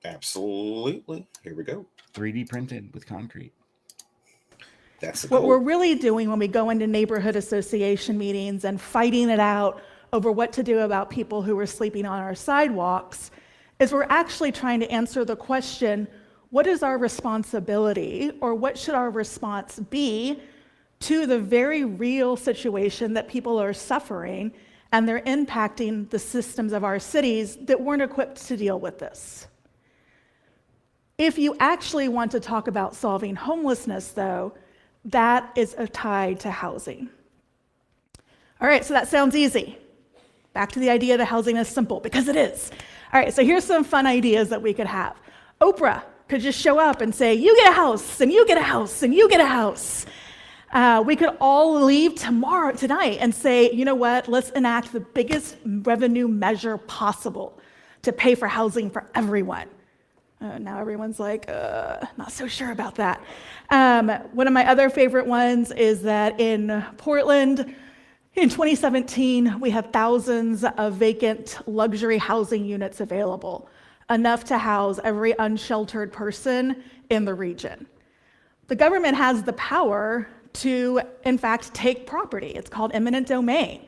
S1: Absolutely. Here we go.
S2: 3D printed with concrete.
S1: That's the
S4: What
S1: goal.
S4: we're really doing when we go into neighborhood association meetings and fighting it out over what to do about people who are sleeping on our sidewalks is we're actually trying to answer the question, what is our responsibility, or what should our response be to the very real situation that people are suffering and they're impacting the systems of our cities that weren't equipped to deal with this. If you actually want to talk about solving homelessness, though, that is tied to housing. All right, so that sounds easy. Back to the idea that housing is simple, because it is. All right, so here's some fun ideas that we could have. Oprah could just show up and say, you get a house, and you get a house, and you get a house. We could all leave tonight, and say, you know what, let's enact the biggest revenue measure possible to pay for housing for everyone. Now everyone's like, not so sure about that. One of my other favorite ones is that in Portland, in 2017, we had thousands of vacant luxury housing units available, enough to house every unsheltered person in the region. The government has the power to, in fact, take property. It's called eminent domain.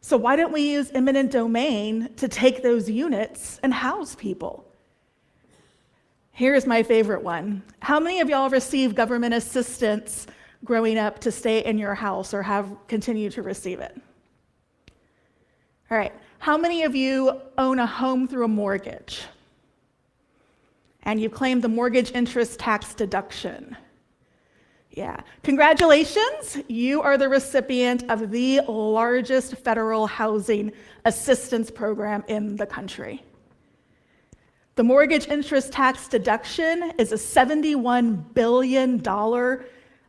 S4: So why don't we use eminent domain to take those units and house people? Here's my favorite one. How many of y'all received government assistance growing up to stay in your house or have continued to receive it? All right. How many of you own a home through a mortgage? And you claim the mortgage interest tax deduction? Yeah. Congratulations. You are the recipient of the largest federal housing assistance program in the country. The mortgage interest tax deduction is a $71 billion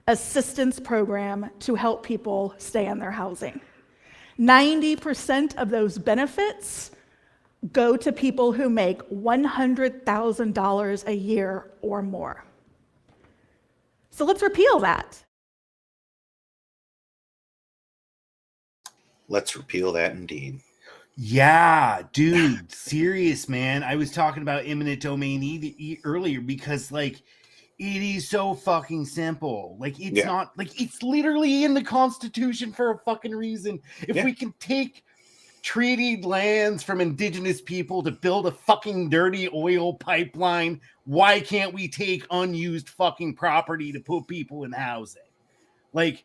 S4: assistance program to help people stay in their housing. 90% of those benefits go to people who make $100,000 a year or more. So let's repeal that.
S1: Let's repeal that indeed.
S2: Yeah, dude, serious, man. I was talking about eminent domain earlier because, like, it is so fucking simple. Like, it's not, like, it's literally in the Constitution for a fucking reason. If we can take treated lands from indigenous people to build a fucking dirty oil pipeline, why can't we take unused fucking property to put people in housing? Like,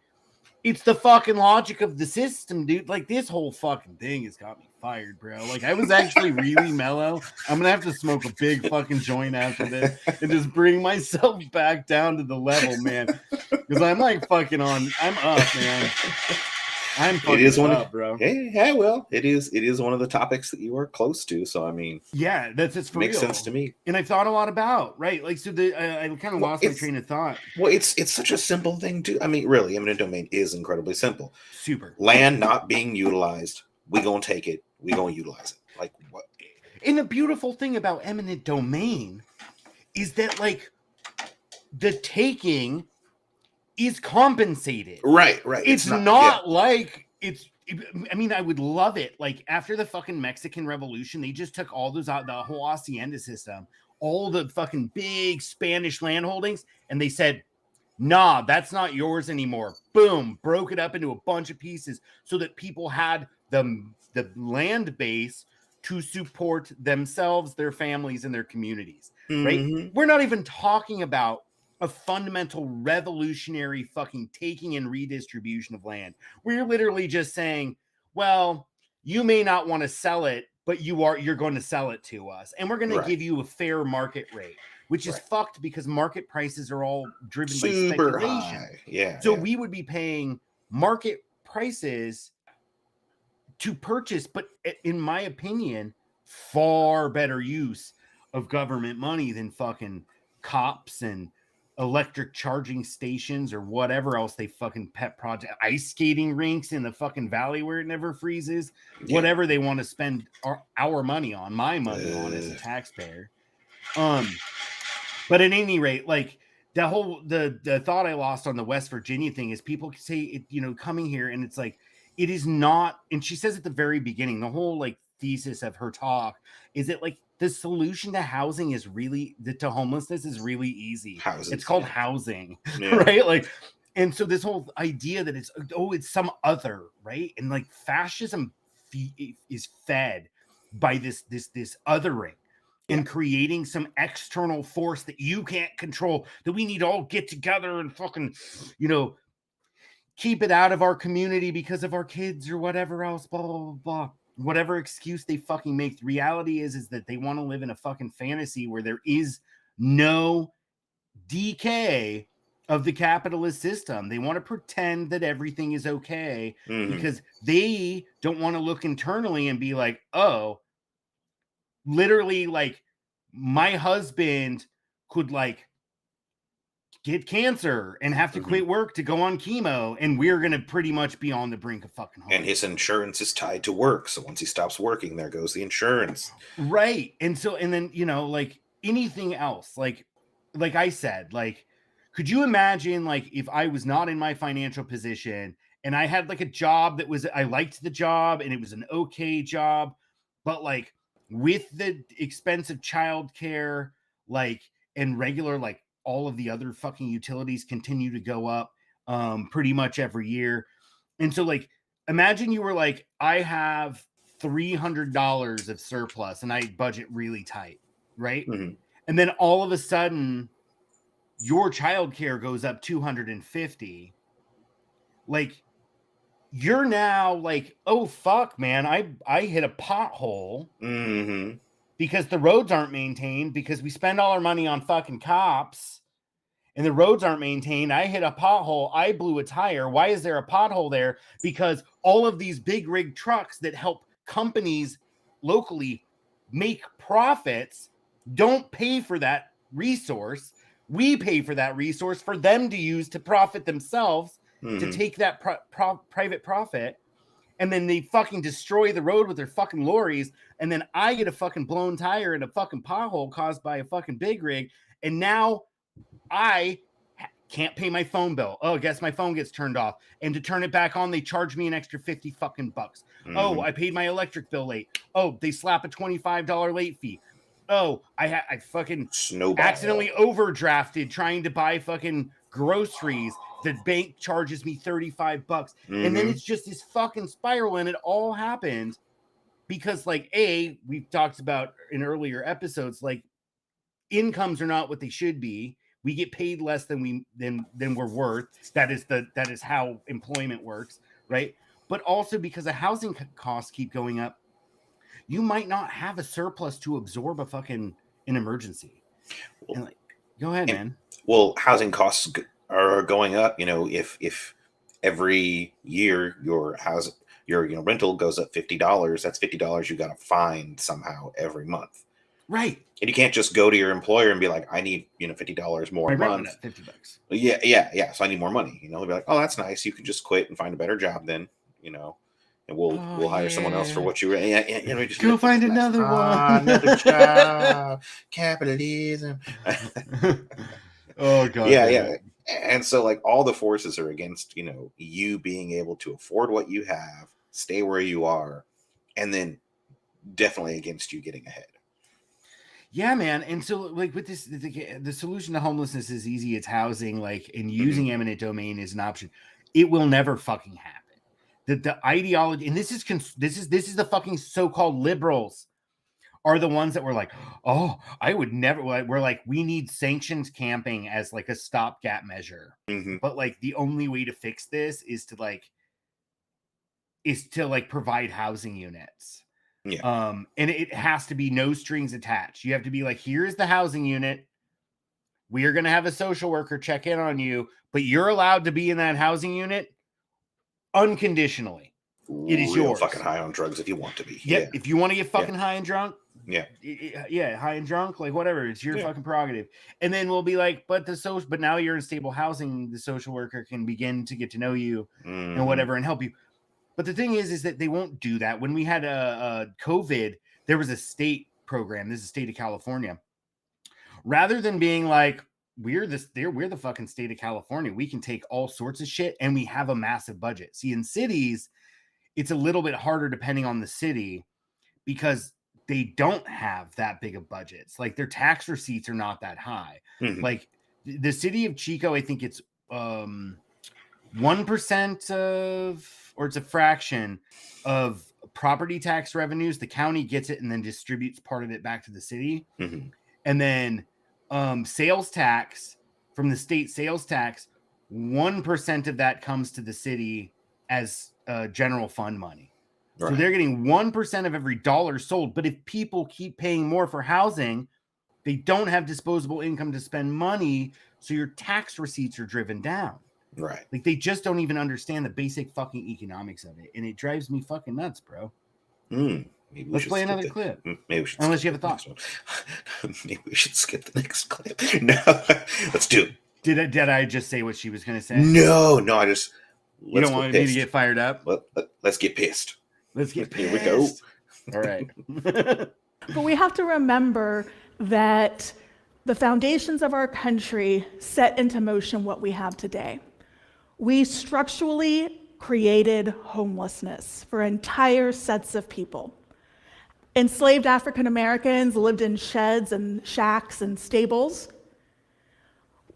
S2: it's the fucking logic of the system, dude. Like, this whole fucking thing has got me fired, bro. Like, I was actually really mellow. I'm gonna have to smoke a big fucking joint after this and just bring myself back down to the level, man. Because I'm like fucking on. I'm up, man. I'm fucking up, bro.
S1: Yeah, well, it is one of the topics that you are close to. So I mean,
S2: yeah, that's for
S1: makes
S2: real.
S1: sense to me.
S2: And I thought a lot about, right? Like, so I kind of lost my train of thought.
S1: Well, it's such a simple thing too. I mean, really, eminent domain is incredibly simple.
S2: Super.
S1: Land not being utilized, we gonna take it. We gonna utilize it. Like what?
S2: And the beautiful thing about eminent domain is that, like, the taking is compensated.
S1: Right.
S2: It's not like I mean, I would love it. Like, after the fucking Mexican Revolution, they just took all those out, the whole hacienda system, all the fucking big Spanish land holdings, and they said, nah, that's not yours anymore. Boom, broke it up into a bunch of pieces so that people had the land base to support themselves, their families, and their communities. Right?
S1: Mhm.
S2: We're not even talking about a fundamental revolutionary fucking taking and redistribution of land. We're literally just saying, well, you may not want to sell it, but you're going to sell it to us, and we're going to
S1: Right.
S2: give you a fair market rate, which is
S1: Right.
S2: fucked because market prices are all driven by
S1: Super
S2: speculation.
S1: high. Yeah.
S2: So we would be paying market prices to purchase, but in my opinion, far better use of government money than fucking cops and electric charging stations or whatever else they fucking pet project, ice skating rinks in the fucking valley where it never freezes, whatever they want to spend our money on, my money on as a taxpayer. But at any rate, like, the whole the thought I lost on the West Virginia thing is people say it, you know, coming here, and it's like, it is not. And she says at the very beginning, the whole like thesis of her talk is that, like, the solution to housing is really to homelessness is really easy.
S1: Houses,
S2: it's called
S1: yeah.
S2: housing,
S1: Yeah.
S2: right? Like, and so this whole idea that it's some other, right? And like fascism is fed by this othering. And creating some external force that you can't control, that we need to all get together and fucking, you know, keep it out of our community because of our kids or whatever else, blah, blah, blah, blah. Whatever excuse they fucking make. The reality is that they want to live in a fucking fantasy where there is no decay of the capitalist system. They want to pretend that everything is okay because they don't want to look internally and be like, oh, literally, like, my husband could like get cancer and have to quit work to go on chemo, and we're gonna pretty much be on the brink of fucking harm.
S1: And his insurance is tied to work, so once he stops working, there goes the insurance.
S2: Right. And so, and then, you know, like anything else, like I said, like, could you imagine, like, if I was not in my financial position and I had like a job that was, I liked the job and it was an okay job, but like with the expensive childcare, like, and regular, like, all of the other fucking utilities continue to go up pretty much every year. And so, like, imagine you were like, I have $300 of surplus and I budget really tight, right? And then all of a sudden your childcare goes up $250. Like, you're now like, oh fuck, man, I hit a pothole because the roads aren't maintained, because we spend all our money on fucking cops and the roads aren't maintained. I hit a pothole. I blew a tire. Why is there a pothole there? Because all of these big rig trucks that help companies locally make profits don't pay for that resource. We pay for that resource for them to use to profit themselves, to take that private profit. And then they fucking destroy the road with their fucking lorries. And then I get a fucking blown tire and a fucking pothole caused by a fucking big rig. And now I can't pay my phone bill. Oh, I guess my phone gets turned off. And to turn it back on, they charge me an extra 50 fucking bucks. Oh, I paid my electric bill late. Oh, they slap a $25 late fee. Oh, I fucking accidentally overdrafted trying to buy fucking groceries. The bank charges me 35 bucks. And then it's just this fucking spiral, and it all happened because, like, we've talked about in earlier episodes, like, incomes are not what they should be. We get paid less than we're worth. That is how employment works, right? But also because the housing costs keep going up, you might not have a surplus to absorb an emergency. And, like, go ahead, man.
S1: Well, housing costs are going up. You know, if every year your rental goes up $50, that's $50 you got to find somehow every month.
S2: Right.
S1: And you can't just go to your employer and be like, I need, $50 more a month.
S2: $50.
S1: Yeah. So I need more money. They'll be like, oh, that's nice. You can just quit and find a better job then, and we'll hire someone else for what you were. Yeah, just
S2: go find another one.
S1: Another job. Capitalism.
S2: Oh god.
S1: Yeah. And so like all the forces are against, you being able to afford what you have, stay where you are, and then definitely against you getting ahead.
S2: Yeah, man. And so like with this, the solution to homelessness is easy. It's housing, like, and using eminent domain is an option. It will never fucking happen. The ideology, and this is the fucking so-called liberals are the ones that were like, oh, I would never. We're like, we need sanctions camping as like a stopgap measure. But like the only way to fix this is to provide housing units.
S1: Yeah.
S2: And it has to be no strings attached. You have to be like, here's the housing unit. We are going to have a social worker check in on you, but you're allowed to be in that housing unit unconditionally. It is
S1: Real
S2: yours.
S1: fucking high on drugs if you want to be.
S2: Yep.
S1: Yeah.
S2: If you want to get fucking high and drunk.
S1: Yeah.
S2: Yeah. High and drunk, like whatever. It's your fucking prerogative. And then we'll be like, but now you're in stable housing. The social worker can begin to get to know you and whatever and help you. But the thing is that they won't do that. When we had COVID, there was a state program. This is the state of California. Rather than being like, we're the fucking state of California. We can take all sorts of shit and we have a massive budget. See, in cities, it's a little bit harder depending on the city because they don't have that big of budgets. Like their tax receipts are not that high. Like the city of Chico, I think it's 1% of, or it's a fraction of property tax revenues. The county gets it and then distributes part of it back to the city. And then sales tax from the state sales tax, 1% of that comes to the city as general fund money. Right. So they're getting 1% of every dollar sold. But if people keep paying more for housing, they don't have disposable income to spend money. So your tax receipts are driven down.
S1: Right.
S2: Like they just don't even understand the basic fucking economics of it. And it drives me fucking nuts, bro.
S1: Maybe
S2: let's play another clip.
S1: Maybe we should.
S2: Unless you have a thought.
S1: Maybe we should skip the next clip. No, let's do it.
S2: Did I just say what she was going to say?
S1: No. I just.
S2: You don't want me to get fired up?
S1: Let's get pissed.
S2: Let's get pissed.
S1: Here we go.
S2: All right.
S4: But we have to remember that the foundations of our country set into motion what we have today. We structurally created homelessness for entire sets of people. Enslaved African Americans lived in sheds and shacks and stables.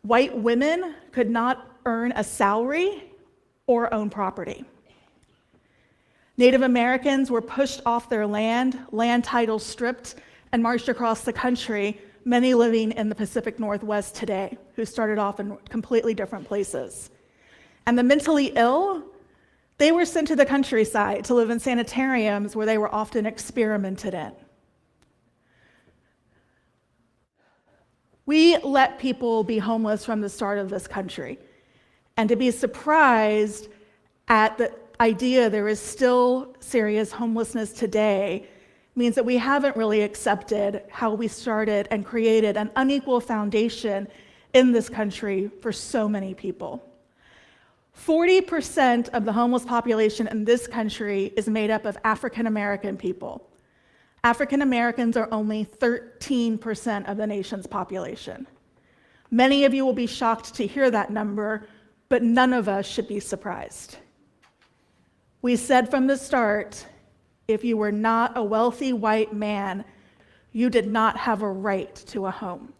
S4: White women could not earn a salary or own property. Native Americans were pushed off their land titles stripped, and marched across the country, many living in the Pacific Northwest today, who started off in completely different places. And the mentally ill, they were sent to the countryside to live in sanitariums where they were often experimented in. We let people be homeless from the start of this country. And to be surprised at the idea there is still serious homelessness today means that we haven't really accepted how we started and created an unequal foundation in this country for so many people. 40% of the homeless population in this country is made up of African American people. African Americans are only 13% of the nation's population. Many of you will be shocked to hear that number, but none of us should be surprised. We said from the start, if you were not a wealthy white man, you did not have a right to a home.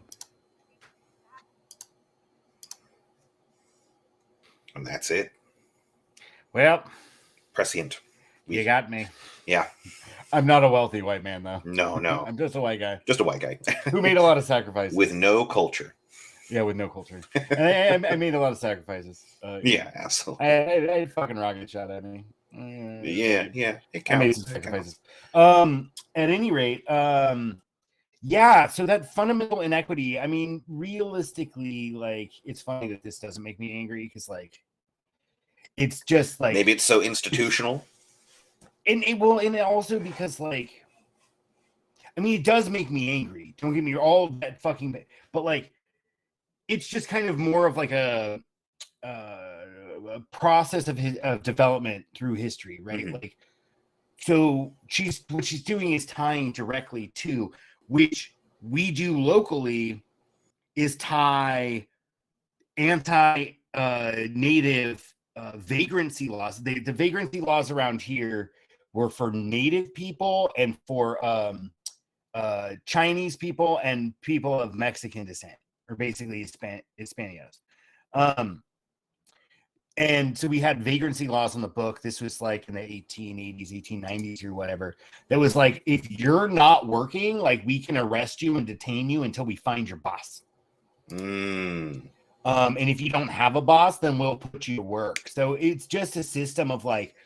S1: And that's it.
S2: Well,
S1: prescient.
S2: You got me.
S1: Yeah.
S2: I'm not a wealthy white man, though.
S1: No.
S2: I'm just a white guy.
S1: Just a white guy.
S2: Who made a lot of sacrifices.
S1: With no culture.
S2: Yeah, with no culture. And I made a lot of sacrifices.
S1: Yeah, absolutely.
S2: I fucking rocket shot at me.
S1: Yeah. It counts.
S2: I made some sacrifices. At any rate, yeah, so that fundamental inequity, I mean, realistically, like, it's funny that this doesn't make me angry because, like, it's just like
S1: maybe it's so institutional.
S2: And also because, like, I mean, it does make me angry. Don't get me all that fucking, but like, it's just kind of more of like a process of development through history, right? Mm-hmm. Like, So what she's doing is tying directly to, which we do locally, is tie anti-native vagrancy laws. The vagrancy laws around here were for native people and for Chinese people and people of Mexican descent, or basically Hispanos. And so we had vagrancy laws on the book. This was like in the 1880s, 1890s or whatever. That was like, if you're not working, like we can arrest you and detain you until we find your boss. And if you don't have a boss, then we'll put you to work. So it's just a system of like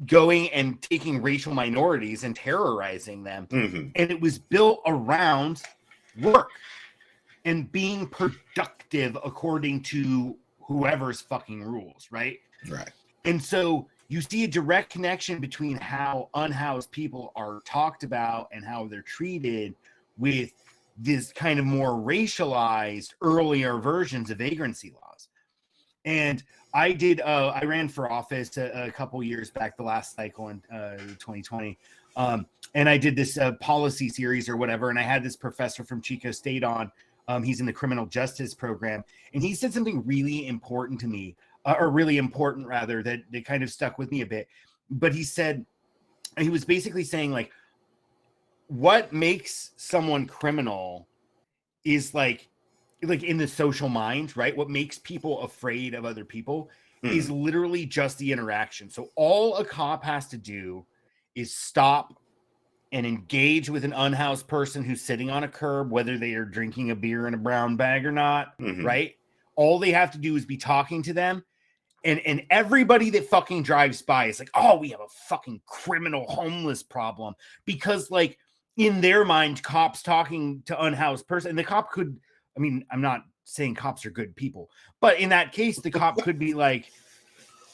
S2: going and taking racial minorities and terrorizing them. And it was built around work and being productive according to whoever's fucking rules, right?
S1: Right.
S2: And so you see a direct connection between how unhoused people are talked about and how they're treated with this kind of more racialized earlier versions of vagrancy laws. And I ran for office a couple years back, the last cycle in 2020. And I did this policy series or whatever. And I had this professor from Chico State on. He's in the criminal justice program. And he said something really important to me, or really important rather, that kind of stuck with me a bit. But he was basically saying like, what makes someone criminal is like in the social mind, right? What makes people afraid of other people is literally just the interaction. So all a cop has to do is stop and engage with an unhoused person who's sitting on a curb, whether they are drinking a beer in a brown bag or not, right? All they have to do is be talking to them. And everybody that fucking drives by is like, oh, we have a fucking criminal homeless problem. Because like in their mind, cops talking to unhoused person, and the cop could, I mean, I'm not saying cops are good people, but in that case, the cop could be like,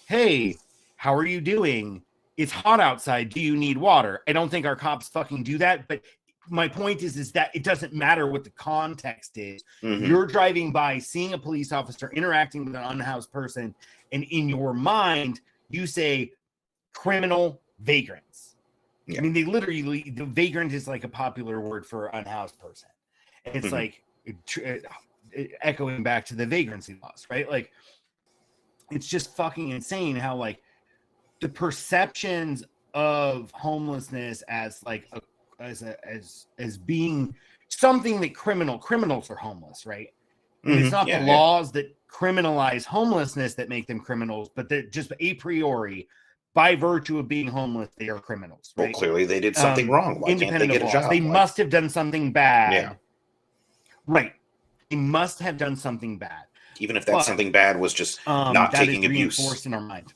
S2: hey, how are you doing? It's hot outside. Do you need water? I don't think our cops fucking do that. But my point is that it doesn't matter what the context is. You're driving by, seeing a police officer interacting with an unhoused person, and in your mind, you say criminal vagrants. I mean, they literally, the vagrant is like a popular word for unhoused person. And it's like echoing back to the vagrancy laws, right? Like, it's just fucking insane how like the perceptions of homelessness as like as being something that criminals are homeless, right? And it's not the laws that criminalize homelessness that make them criminals, but that just a priori, by virtue of being homeless, they are criminals. Right?
S1: Well, clearly they did something wrong. Why can't they get a job?
S2: They must have done something bad. Right. They must have done something bad.
S1: Even if that something bad was just not taking abuse.
S2: Reinforced in our mind.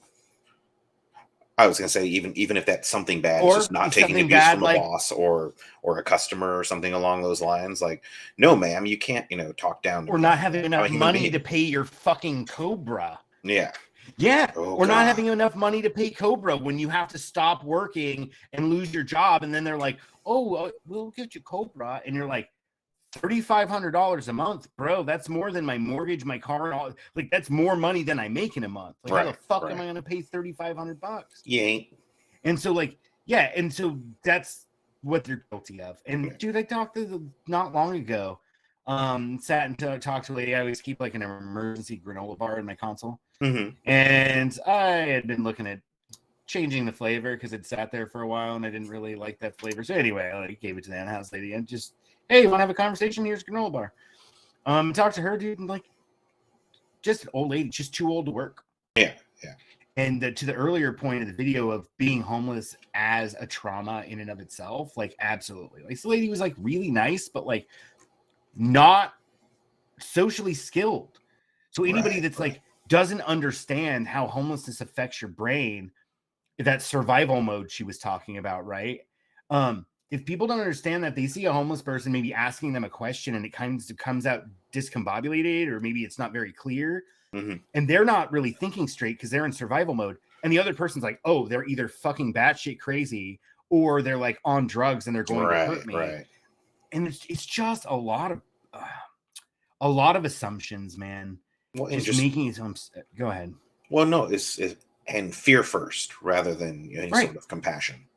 S1: I was going to say, even if that something bad is just not taking abuse from a boss or a customer or something along those lines. Like, no, ma'am, you can't, talk down to
S2: or not having enough money to pay your fucking Cobra.
S1: Yeah.
S2: Yeah. Or not having enough money to pay Cobra when you have to stop working and lose your job. And then they're like, oh, we'll get you Cobra. And you're like, $3,500 a month, bro. That's more than my mortgage, my car, and all. Like, that's more money than I make in a month. Like, how the fuck am I going to pay $3,500?
S1: You ain't.
S2: And so, like, yeah, and so that's what they're guilty of. And dude, I talked to not long ago. Sat and talked to a lady. I always keep like an emergency granola bar in my console, and I had been looking at changing the flavor because it sat there for a while and I didn't really like that flavor. So anyway, I gave it to the in-house lady and just, hey, you want to have a conversation? Here's a granola bar. Talk to her, dude, and like, just an old lady, just too old to work.
S1: Yeah.
S2: And to the earlier point of the video of being homeless as a trauma in and of itself, like, absolutely. Like, this lady was like really nice, but like not socially skilled. So anybody that's like doesn't understand how homelessness affects your brain, that survival mode she was talking about, right? If people don't understand that, they see a homeless person maybe asking them a question and it kind of comes out discombobulated, or maybe it's not very clear, and they're not really thinking straight because they're in survival mode. And the other person's like, oh, they're either fucking batshit crazy or they're like on drugs and they're going to hurt me. Right. And it's just a lot of assumptions, man.
S1: Well,
S2: just making some. Go ahead.
S1: Well, no, and fear first rather than any
S2: Right.
S1: sort of compassion.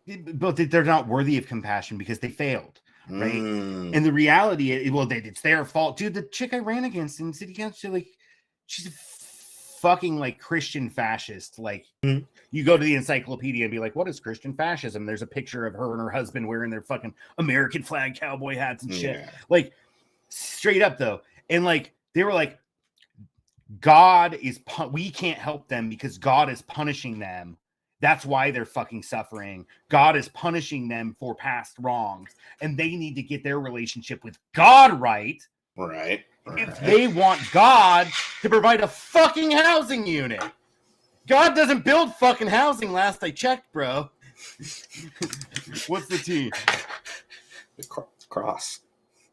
S2: But they're not worthy of compassion because they failed, right?
S1: Mm.
S2: And the reality is, well, it's their fault, dude. The chick I ran against in city council, like, she's a fucking like Christian fascist. Like,
S1: Mhm.
S2: you go to the encyclopedia and be like, what is Christian fascism? There's a picture of her and her husband wearing their fucking American flag cowboy hats and shit.
S1: Yeah.
S2: Like, straight up though. And like, they were like, God is, we can't help them because God is punishing them. That's why they're fucking suffering. God is punishing them for past wrongs, and they need to get their relationship with God right.
S1: Right.
S2: If they want God to provide a fucking housing unit. God doesn't build fucking housing, last I checked, bro. What's the T?
S1: The cross.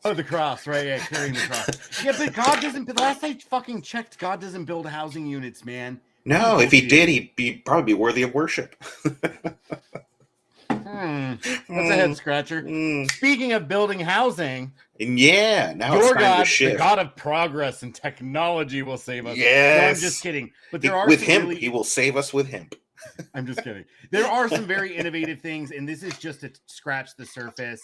S2: Oh, the cross, right? Yeah, carrying the cross. Yeah, but God doesn't. Last I fucking checked, God doesn't build housing units, man.
S1: No, if he did, he'd probably be worthy of worship.
S2: That's a head scratcher. Speaking of building housing,
S1: and yeah, now
S2: your
S1: it's time
S2: God,
S1: to shift.
S2: the God of progress and technology, will save us.
S1: Yes.
S2: No, I'm just kidding. But there are
S1: with
S2: some
S1: hemp,
S2: really...
S1: he will save us with hemp.
S2: I'm just kidding. There are some very innovative things, and this is just to scratch the surface.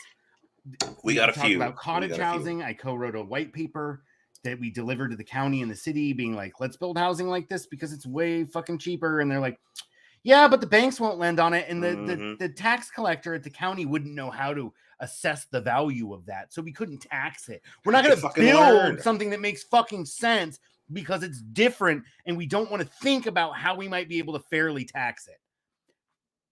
S1: We got a
S2: talk
S1: few
S2: about cottage housing. I co-wrote a white paper that we delivered to the county and the city, being like, let's build housing like this because it's way fucking cheaper. And they're like, yeah, but the banks won't lend on it, and the tax collector at the county wouldn't know how to assess the value of that, so we couldn't tax it. We're not going to build something that makes fucking sense because it's different, and we don't want to think about how we might be able to fairly tax it.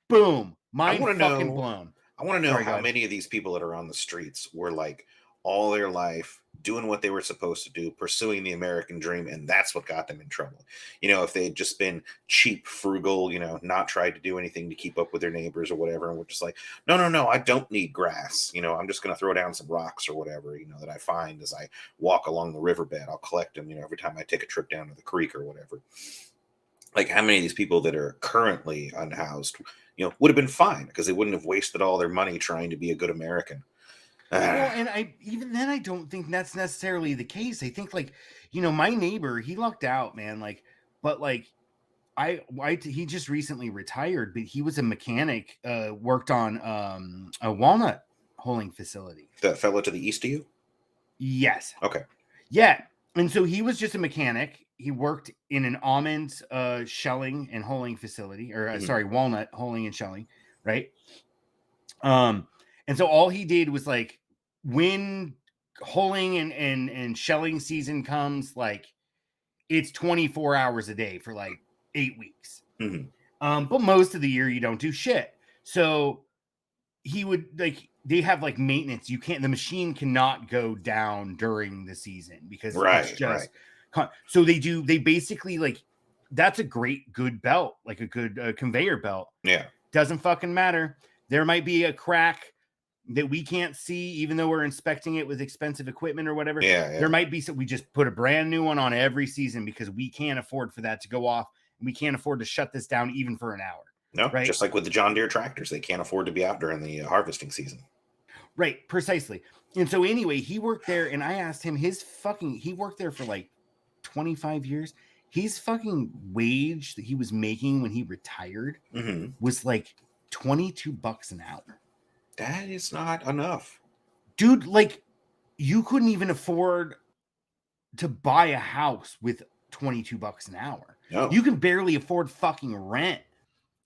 S2: Boom. Mind fucking blown.
S1: I want to know how many of these people that are on the streets were like all their life doing what they were supposed to do, pursuing the American dream, and that's what got them in trouble. You know, if they had just been cheap, frugal, you know, not tried to do anything to keep up with their neighbors or whatever, and we're just like, no, I don't need grass. You know, I'm just going to throw down some rocks or whatever, you know, that I find as I walk along the riverbed. I'll collect them, you know, every time I take a trip down to the creek or whatever. Like, how many of these people that are currently unhoused, you know, would have been fine because they wouldn't have wasted all their money trying to be a good American.
S2: Well, and I don't think that's necessarily the case. I think, like, you know, my neighbor, he lucked out, man. Like, but like, he just recently retired, but he was a mechanic, worked on a walnut holing facility.
S1: That fellow to the east of you?
S2: Yes.
S1: Okay.
S2: Yeah. And so he was just a mechanic. He worked in an almond shelling and holing facility, or walnut holing and shelling, right? And so all he did was, like, when holing and shelling season comes, like, it's 24 hours a day for like 8 weeks. But most of the year you don't do shit. So he would, like, they have like maintenance. The machine cannot go down during the season because it's just so they basically, like, that's a good belt, like a good conveyor belt.
S1: Yeah.
S2: Doesn't fucking matter. There might be a crack that we can't see, even though we're inspecting it with expensive equipment or whatever. There might be, so we just put a brand new one on every season because we can't afford for that to go off, and we can't afford to shut this down even for an hour.
S1: No,
S2: right?
S1: Just like with the John Deere tractors, they can't afford to be out during the harvesting season.
S2: Right, precisely. And so anyway, he worked there, and I asked him he worked there for like 25 years. His fucking wage that he was making when he retired was like $22 an hour.
S1: That is not enough.
S2: Dude, like, you couldn't even afford to buy a house with $22 an hour.
S1: No.
S2: You can barely afford fucking rent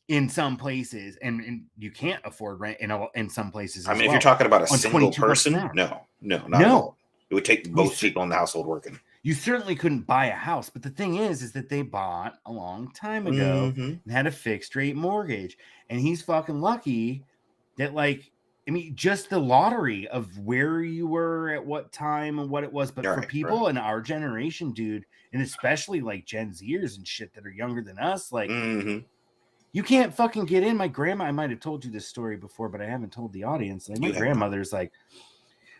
S2: in some places, and you can't afford rent in some places.
S1: I mean, if you're talking about a single person, not at all. It would take both people in the household working.
S2: You certainly couldn't buy a house, but the thing is that they bought a long time ago and had a fixed rate mortgage, and he's fucking lucky that, like, I mean, just the lottery of where you were at what time and what it was. But for people in our generation, dude, and especially like Gen Zers and shit that are younger than us, like, you can't fucking get in. My grandma, I might have told you this story before, but I haven't told the audience. Like, my grandmother's like,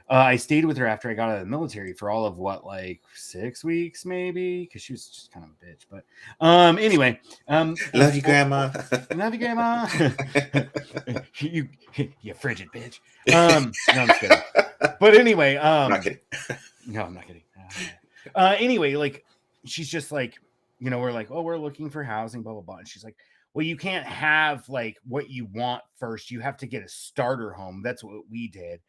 S2: I stayed with her after I got out of the military for all of like 6 weeks, maybe, because she was just kind of a bitch. But anyway,
S1: love you, Grandma.
S2: Love you, Grandma. you frigid bitch. No, I'm just kidding. But anyway,
S1: I'm not kidding.
S2: No, I'm not kidding. Anyway, like, she's just like, we're like, oh, we're looking for housing, blah, blah, blah. And she's like, well, you can't have like what you want first. You have to get a starter home. That's what we did.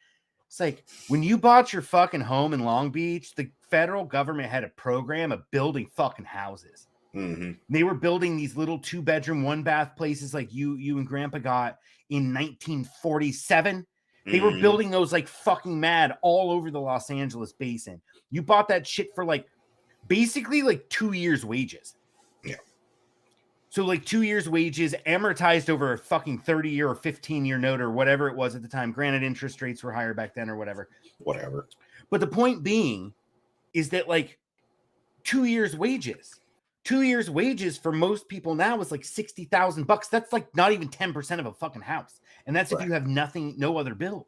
S2: It's like when you bought your fucking home in Long Beach, the federal government had a program of building fucking houses.
S1: Mm-hmm.
S2: They were building these little 2-bedroom, 1-bath places like you and Grandpa got in 1947. They were building those like fucking mad all over the Los Angeles basin. You bought that shit for like basically like 2 years' wages.
S1: Yeah.
S2: So like 2 years' wages amortized over a fucking 30-year or 15-year note or whatever it was at the time. Granted, interest rates were higher back then or whatever.
S1: Whatever.
S2: But the point being is that like 2 years' wages. 2 years' wages for most people now is like $60,000. That's like not even 10% of a fucking house. And that's if you have nothing, no other bills.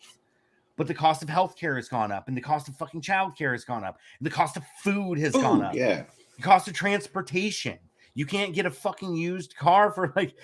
S2: But the cost of healthcare has gone up, and the cost of fucking childcare has gone up, and the cost of food has gone up.
S1: Yeah.
S2: The cost of transportation. You can't get a fucking used car for like,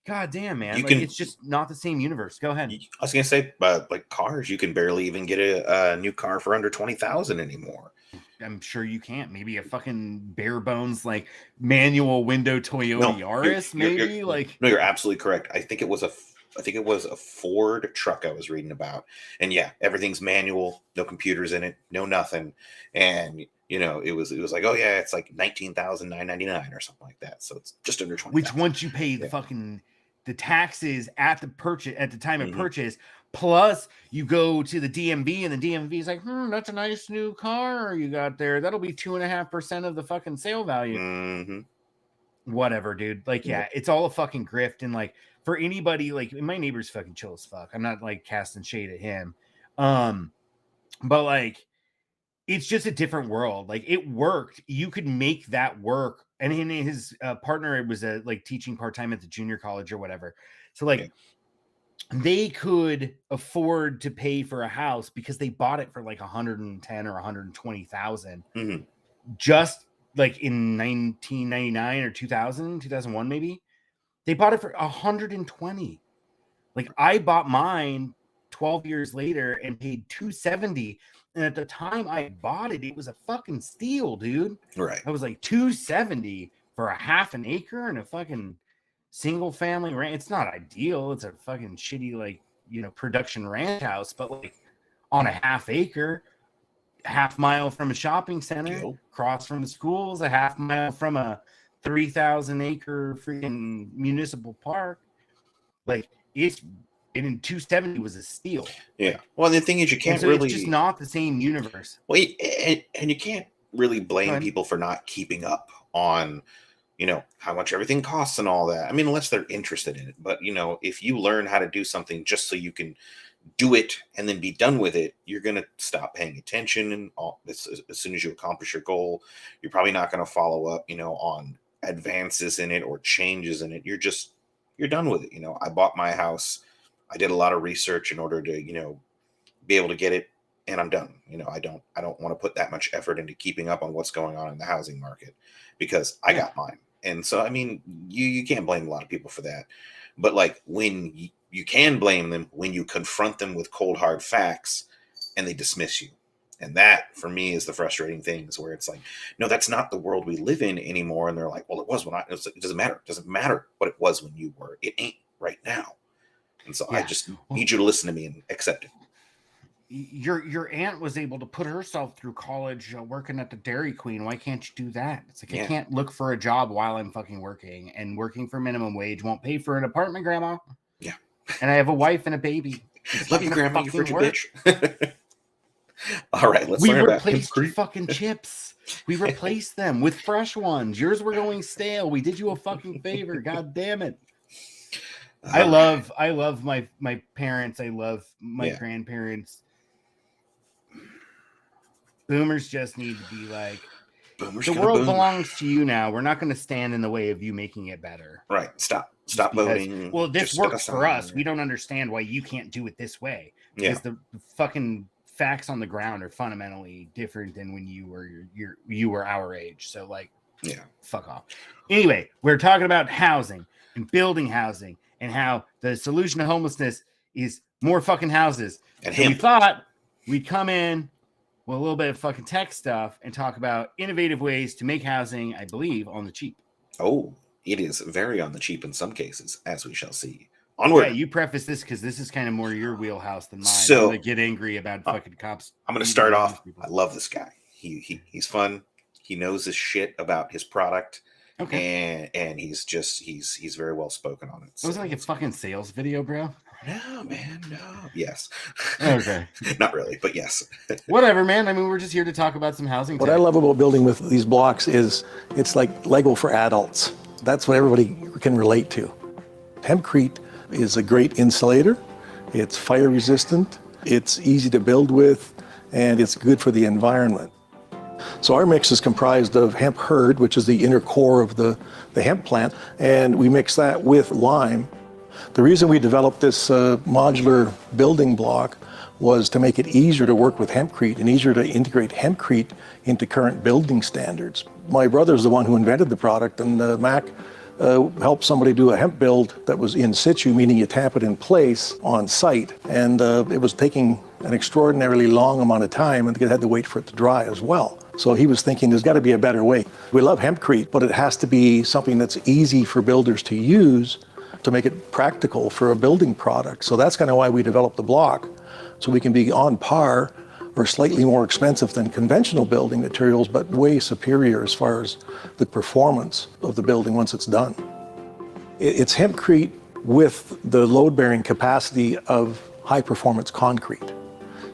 S2: God damn, man. It's just not the same universe. Go ahead.
S1: I was gonna say, like cars, you can barely even get a new car for under $20,000 anymore.
S2: I'm sure you can't. Maybe a fucking bare bones like manual window Toyota Yaris, maybe.
S1: No, you're absolutely correct. I think it was a Ford truck I was reading about, and yeah, everything's manual, no computers in it, no nothing, and it was like, oh yeah, it's like $19,999 or something like that. So it's just under 20.
S2: Which once you pay the taxes at the time of purchase, plus you go to the DMV and the DMV is like, that's a nice new car you got there. That'll be 2.5% of the fucking sale value.
S1: Mm-hmm.
S2: Whatever, dude. Like, yeah, it's all a fucking grift. And like for anybody, like my neighbor's fucking chill as fuck. I'm not like casting shade at him. But like it's just a different world. Like it worked. You could make that work. And in his partner, it was like teaching part-time at the junior college or whatever. So like they could afford to pay for a house because they bought it for like 110 or 120,000 just like in 1999 or 2001 maybe. They bought it for 120. Like I bought mine 12 years later and paid $270. And at the time I bought it, it was a fucking steal, dude.
S1: Right.
S2: I was like $270 for a half an acre and a fucking single family ranch. It's not ideal. It's a fucking shitty, like, production ranch house, but like on a half acre, half mile from a shopping center, across from the schools, a half mile from a 3,000 acre freaking municipal park. Like it's in 270 was a steal.
S1: Yeah. Well, the thing is, you can't
S2: really. It's just not the same universe.
S1: Well, and you can't really blame people for not keeping up on, how much everything costs and all that. I mean, unless they're interested in it. But if you learn how to do something just so you can do it and then be done with it, you're gonna stop paying attention. And as soon as you accomplish your goal, you're probably not going to follow up, on advances in it or changes in it. You're done with it. I bought my house. I did a lot of research in order to, be able to get it, and I'm done. I don't want to put that much effort into keeping up on what's going on in the housing market because I got mine. And so, I mean, you can't blame a lot of people for that. But like when you can blame them when you confront them with cold, hard facts and they dismiss you. And that for me is the frustrating thing, is where it's like, no, that's not the world we live in anymore. And they're like, well, it was when it doesn't matter. It doesn't matter what it was when you were. It ain't right now. And so I just need you to listen to me and accept it.
S2: Your aunt was able to put herself through college working at the Dairy Queen. Why can't you do that? It's like, I can't look for a job while I'm fucking working, and working for minimum wage won't pay for an apartment, Grandma.
S1: Yeah.
S2: And I have a wife and a baby.
S1: Love you, Grandma, you frigid bitch. All right, let's
S2: we
S1: learn
S2: replaced your fucking chips. We replaced them with fresh ones. Yours were going stale. We did you a fucking favor. God damn it. I love my parents. I love my grandparents. Boomers just need to be like, the world belongs to you now. We're not going to stand in the way of you making it better.
S1: Right. Stop voting.
S2: Well, this works for us. We don't understand why you can't do it this way. Because the fucking facts on the ground are fundamentally different than when you were our age. So like, fuck off. Anyway, we're talking about housing and building housing and how the solution to homelessness is more fucking houses. And so we thought we'd come in well, a little bit of fucking tech stuff and talk about innovative ways to make housing, I believe, on the cheap.
S1: Oh, it is very on the cheap in some cases, as we shall see.
S2: Yeah,
S1: Onward.
S2: you preface this because this is kind of more your wheelhouse than mine.
S1: So-
S2: I'm gonna get angry about fucking cops.
S1: I'm going to
S2: beating
S1: start
S2: homeless
S1: off.
S2: people.
S1: I love this guy. He's fun. He knows his shit about his product,
S2: Okay.
S1: and he's very well spoken on it.
S2: Was it like a fucking sales video, bro?
S1: No, man, no. Yes.
S2: Okay.
S1: Not really, but yes.
S2: Whatever, man. I mean, we're just here to talk about some housing.
S5: What
S2: tech.
S5: I love about building with these blocks is it's like Lego for adults. That's what everybody can relate to. Hempcrete is a great insulator. It's fire resistant. It's easy to build with, and it's good for the environment. So our mix is comprised of hemp hurd, which is the inner core of the hemp plant, and we mix that with lime. The reason we developed this modular building block was to make it easier to work with hempcrete and easier to integrate hempcrete into current building standards. My brother's the one who invented the product, and Mac helped somebody do a hemp build that was in situ, meaning you tap it in place on site. And it was taking an extraordinarily long amount of time, and they had to wait for it to dry as well. So he was thinking there's got to be a better way. We love hempcrete, but it has to be something that's easy for builders to use to make it practical for a building product. So that's kind of why we developed the block, so we can be on par or slightly more expensive than conventional building materials, but way superior as far as the performance of the building once it's done. It's hempcrete with the load-bearing capacity of high-performance concrete.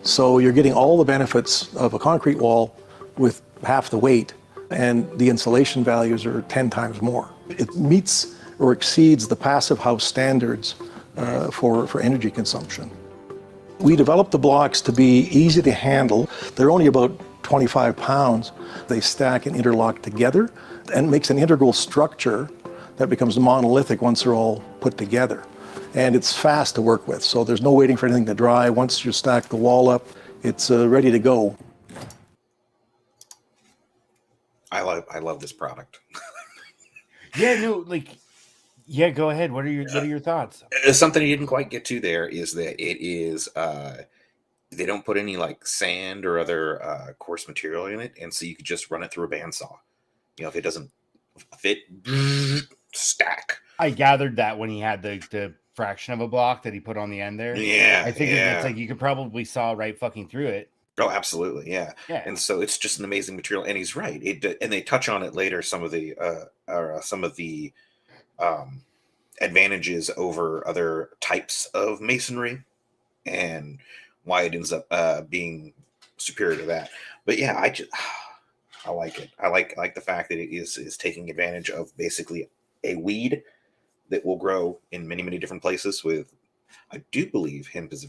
S5: So you're getting all the benefits of a concrete wall with half the weight, and the insulation values are 10 times more. It meets or exceeds the passive house standards for energy consumption. We developed the blocks to be easy to handle. They're only about 25 pounds. They stack and interlock together and makes an integral structure that becomes monolithic once they're all put together. And it's fast to work with, so there's no waiting for anything to dry. Once you stack the wall up, it's ready to go.
S1: I love this product.
S2: Yeah, no, like, yeah, go ahead. What are your thoughts?
S1: Something I didn't quite get to there is that it is they don't put any like sand or other coarse material in it, and so you could just run it through a bandsaw. You know, if it doesn't fit, stack.
S2: I gathered that when he had the fraction of a block that he put on the end there.
S1: Yeah,
S2: I think
S1: yeah.
S2: it's like you could probably saw right fucking through it.
S1: Oh, absolutely, yeah.
S2: Yeah.
S1: And so it's just an amazing material, and he's right. And they touch on it later. Some of the advantages over other types of masonry, and why it ends up being superior to that. But yeah, I like it. I like the fact that it is taking advantage of basically a weed that will grow in many, many different places. With, I do believe hemp is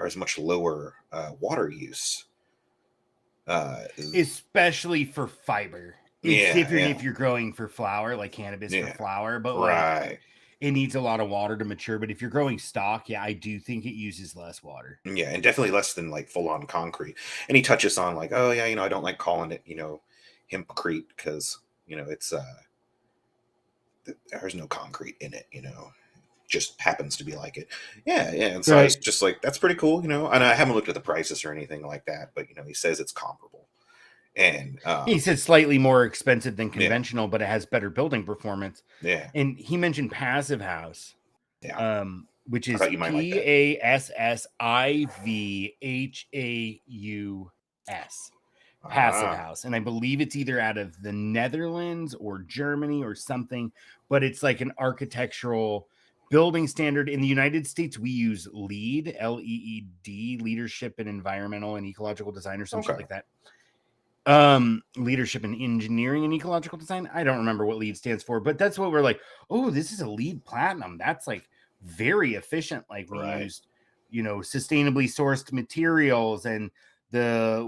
S1: as much lower water use.
S2: Especially for fiber. It's different if you're growing for flower, like cannabis for flower, but like it needs a lot of water to mature. But if you're growing stock, yeah, I do think it uses less water.
S1: Yeah, and definitely less than like full on concrete. And he touches on like, oh yeah, I don't like calling it, hempcrete because it's there's no concrete in it, just happens to be like it. Yeah. And so I was just like, that's pretty cool, and I haven't looked at the prices or anything like that, but he says it's comparable. And
S2: he said slightly more expensive than conventional, but it has better building performance.
S1: Yeah.
S2: And he mentioned Passive House.
S1: Yeah.
S2: Which is PASSIVHAUS. Passive House. And I believe it's either out of the Netherlands or Germany or something, but it's like an architectural building standard. In the United States, we use LEED, LEED, Leadership in Environmental and Ecological Design, or something like that. Leadership in Engineering and Ecological Design. I don't remember what LEED stands for, but that's what we're like, oh, this is a LEED Platinum. That's like very efficient. Like we used, sustainably sourced materials, and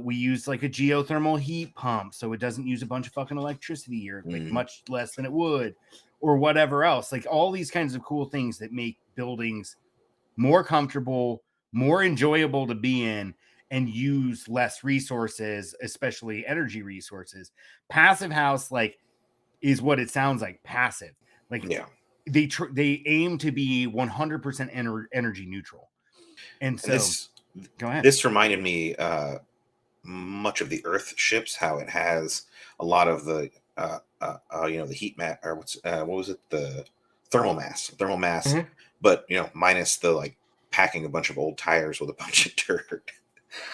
S2: we use like a geothermal heat pump, so it doesn't use a bunch of fucking electricity, or like much less than it would, or whatever else. Like all these kinds of cool things that make buildings more comfortable, more enjoyable to be in, and use less resources, especially energy resources. Passive House, like, is what it sounds like. Passive, like, they aim to be 100% energy neutral. And so, go ahead.
S1: This reminded me much of the Earth ships, how it has a lot of the the heat mat, or what was it, the thermal mass,
S2: Mhm.
S1: but minus the like packing a bunch of old tires with a bunch of dirt.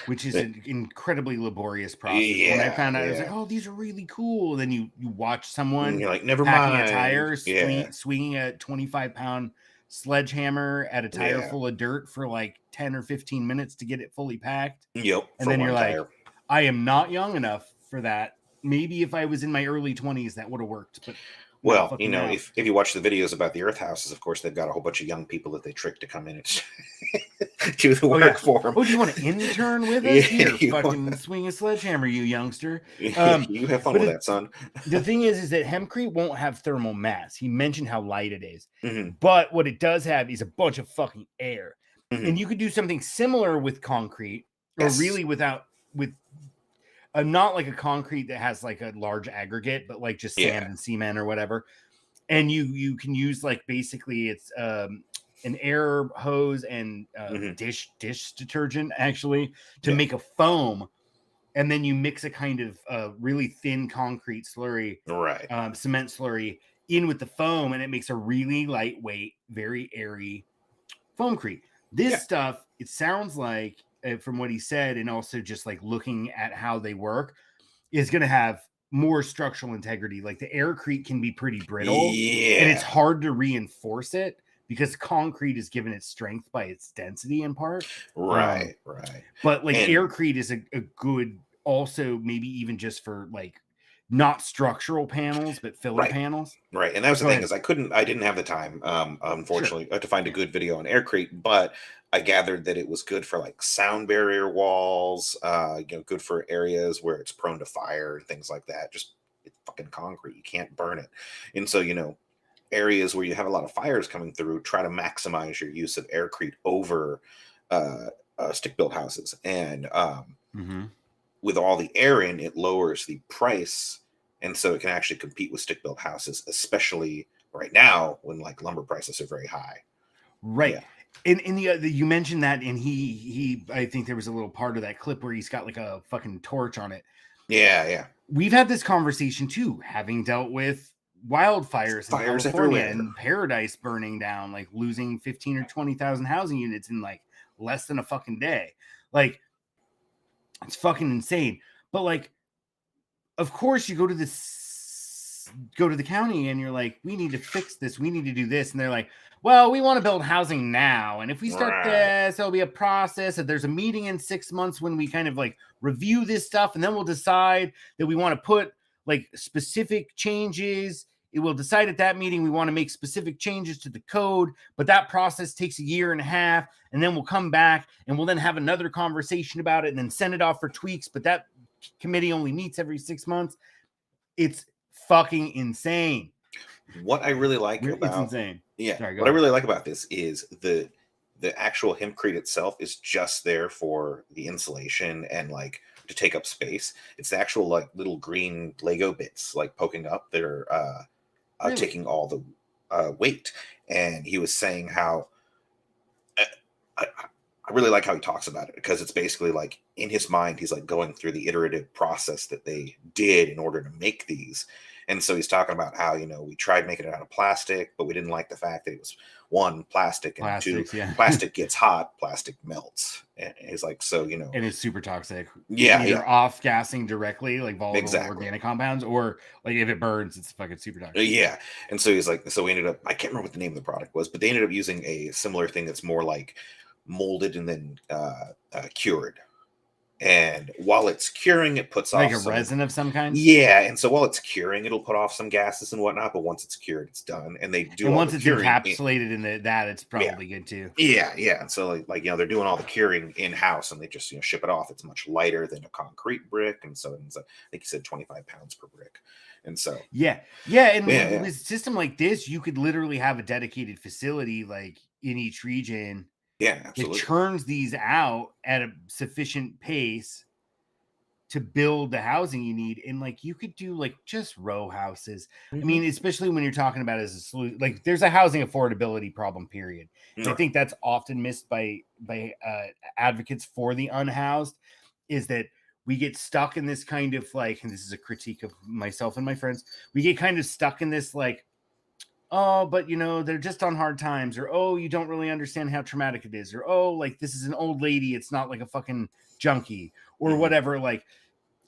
S2: Which is an incredibly laborious process. When I
S1: Yeah,
S2: found out, I was like,
S1: yeah.
S2: "Oh, these are really cool." Then you watch
S1: And
S2: someone
S1: you're like, never
S2: packing a
S1: mind.
S2: tire,
S1: Yeah,
S2: swinging a 25-pound sledgehammer at a tire
S1: yeah.
S2: full of dirt for like 10 or 15 minutes to get it fully packed.
S1: Yep,
S2: And
S1: for
S2: then you're
S1: one
S2: like,
S1: tire.
S2: I am not young enough for that. Maybe if I was in my early 20s, that would have worked, but not
S1: Well,
S2: fucking now.
S1: if you watch the videos about the Earth houses, of course they've got a whole bunch of young people that they trick to come in and do the
S2: Oh,
S1: work
S2: yeah.
S1: for them.
S2: Oh, do you want to intern with us?
S1: Yeah,
S2: Here,
S1: you,
S2: fucking swing a sledgehammer, you youngster.
S1: you have fun
S2: But
S1: with that, son.
S2: the thing is that hempcrete won't have thermal mass. He mentioned how light it is.
S1: Hmm.
S2: But what it does have is a bunch of fucking air.
S1: Hmm.
S2: And you could do something similar with concrete, or
S1: Yes.
S2: really with not like a concrete that has like a large aggregate, but like just sand
S1: Yeah.
S2: and cement or whatever. And you can use like basically it's an air hose and
S1: Hmm.
S2: dish detergent actually to
S1: Yeah.
S2: make a foam, and then you mix a kind of really thin concrete slurry,
S1: Right.
S2: cement slurry in with the foam, and it makes a really lightweight, very airy foamcrete. This
S1: Yeah.
S2: stuff, it sounds like, from what he said, and also just like looking at how they work, is going to have more structural integrity. Like the aircrete can be pretty brittle, and it's
S1: Yeah.
S2: hard to reinforce it because concrete is given its strength by its density in part.
S1: Right. Right.
S2: But like
S1: And
S2: aircrete is a good, also maybe even just for like not structural panels, but filler
S1: right.
S2: panels.
S1: Right. And that was the
S2: Go
S1: thing
S2: ahead.
S1: is I didn't have the time,
S2: Sure.
S1: unfortunately, to find a good video on aircrete, but I gathered that it was good for like sound barrier walls, good for areas where it's prone to fire and things like that. Just it's fucking concrete. You can't burn it. And so, areas where you have a lot of fires coming through, try to maximize your use of aircrete over uh, stick built houses. And
S2: Mm-hmm.
S1: with all the air in, it lowers the price, and so it can actually compete with stick built houses, especially right now when like lumber prices are very high.
S2: Right.
S1: Yeah,
S2: In the you mentioned that, and he I think there was a little part of that clip where he's got like a fucking torch on it.
S1: yeah, yeah.
S2: We've had this conversation too, having dealt with wildfires in
S1: Fires
S2: California
S1: everywhere.
S2: and paradise burning down, like losing 15 or 20,000 housing units in like less than a fucking day. Like it's fucking insane. But like, of course, you go to the county and you're like, we need to fix this, we need to do this, and they're like, well, we want to build housing now, and if we start
S1: Right.
S2: this, there'll be a process, and there's a meeting in 6 months when we kind of like review this stuff, and then we'll decide that we want to put like specific changes. It will decide at that meeting we want to make specific changes to the code, but that process takes a year and a half, and then we'll come back and we'll then have another conversation about it and then send it off for tweaks, but that committee only meets every 6 months. It's fucking insane.
S1: What I really like
S2: It's
S1: about
S2: insane.
S1: yeah,
S2: Sorry, go
S1: what I
S2: ahead.
S1: really like about this is the actual hempcrete itself is just there for the insulation and like to take up space. It's the actual like little green Lego bits like poking up that are
S2: Really?
S1: taking all the weight. And he was saying how uh, I, I really like how he talks about it because it's basically like in his mind, he's like going through the iterative process that they did in order to make these. And so he's talking about how, we tried making it out of plastic, but we didn't like the fact that it was one, plastic, and two,
S2: Plastics, yeah.
S1: plastic gets hot, plastic melts. And he's like, so,
S2: And it's super toxic.
S1: yeah,
S2: Either
S1: yeah,
S2: off gassing directly, like volatile
S1: exactly.
S2: organic compounds, or like if it burns, it's fucking super toxic.
S1: Yeah. And so he's like, so we ended up, I can't remember what the name of the product was, but they ended up using a similar thing that's more like molded and then cured. And while it's curing, it puts
S2: Like
S1: off
S2: a
S1: some
S2: resin of some kind.
S1: yeah. And so while it's curing, it'll put off some gases and whatnot. But once it's cured, it's done. And they do
S2: And
S1: all
S2: once
S1: the
S2: it's
S1: curing.
S2: encapsulated in that, it's
S1: Yeah.
S2: probably good too.
S1: Yeah, yeah. And so they're doing all the curing in house, and they just ship it off. It's much lighter than a concrete brick, and so it's I think he said 25 pounds per brick. And so
S2: Yeah. And
S1: yeah.
S2: with a system like this, you could literally have a dedicated facility like in each region
S1: Yeah,
S2: that
S1: absolutely.
S2: churns these out at a sufficient pace to build the housing you need. And like you could do like just row houses. I mean, especially when you're talking about as a solution, like there's a housing affordability problem, period. And I
S1: Right.
S2: think that's often missed by advocates for the unhoused, is that we get stuck in this kind of like, and this is a critique of myself and my friends, we get kind of stuck in this like, oh, but you know, they're just on hard times, or oh, you don't really understand how traumatic it is, or oh, like this is an old lady, it's not like a fucking junkie, or whatever, like,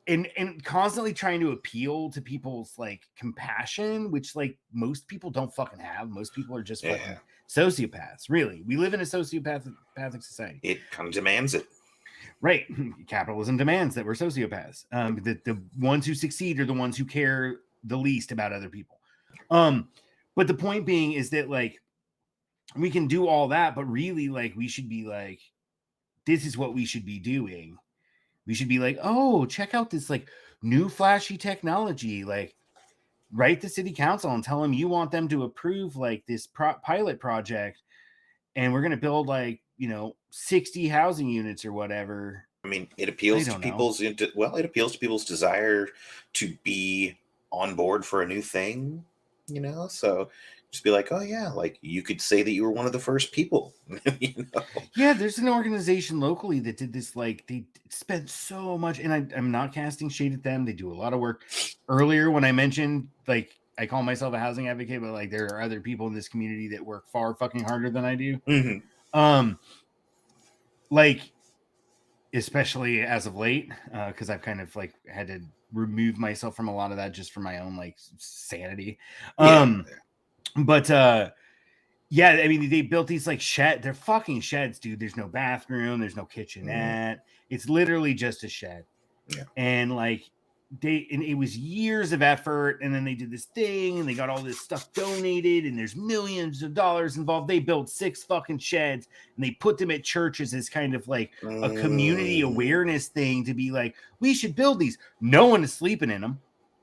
S2: and constantly trying to appeal to people's like compassion, which like most people don't fucking have. Most people are just fucking sociopaths. Really, we live in a sociopathic society.
S1: It kind of demands it.
S2: Right. Capitalism demands that we're sociopaths. The ones who succeed are the ones who care the least about other people. But the point being is that like we can do all that, but really like we should be like, this is what we should be doing. We should be like, oh, check out this like new flashy technology. Like write the city council and tell them you want them to approve like this pilot project. And we're going to build like, you know, 60 housing units or whatever.
S1: I mean, it appeals to people's desire to be on board for a new thing, you know? So just be like, oh yeah, like you could say that you were one of the first people. You know?
S2: Yeah, there's an organization locally that did this. Like they spent so much, and I'm not casting shade at them. They do a lot of work. Earlier, when I mentioned like I call myself a housing advocate, but like there are other people in this community that work far fucking harder than I do. Like especially as of late, because I've kind of like had to remove myself from a lot of that just for my own like sanity. But yeah, I mean, they built these like they're fucking sheds, dude. There's no bathroom, there's no kitchenette. It's literally just a shed.
S1: Yeah.
S2: And like it was years of effort, and then they did this thing and they got all this stuff donated, and there's millions of dollars involved. They built 6 fucking sheds and they put them at churches as kind of like a community awareness thing to be like, we should build these. No one is sleeping in them.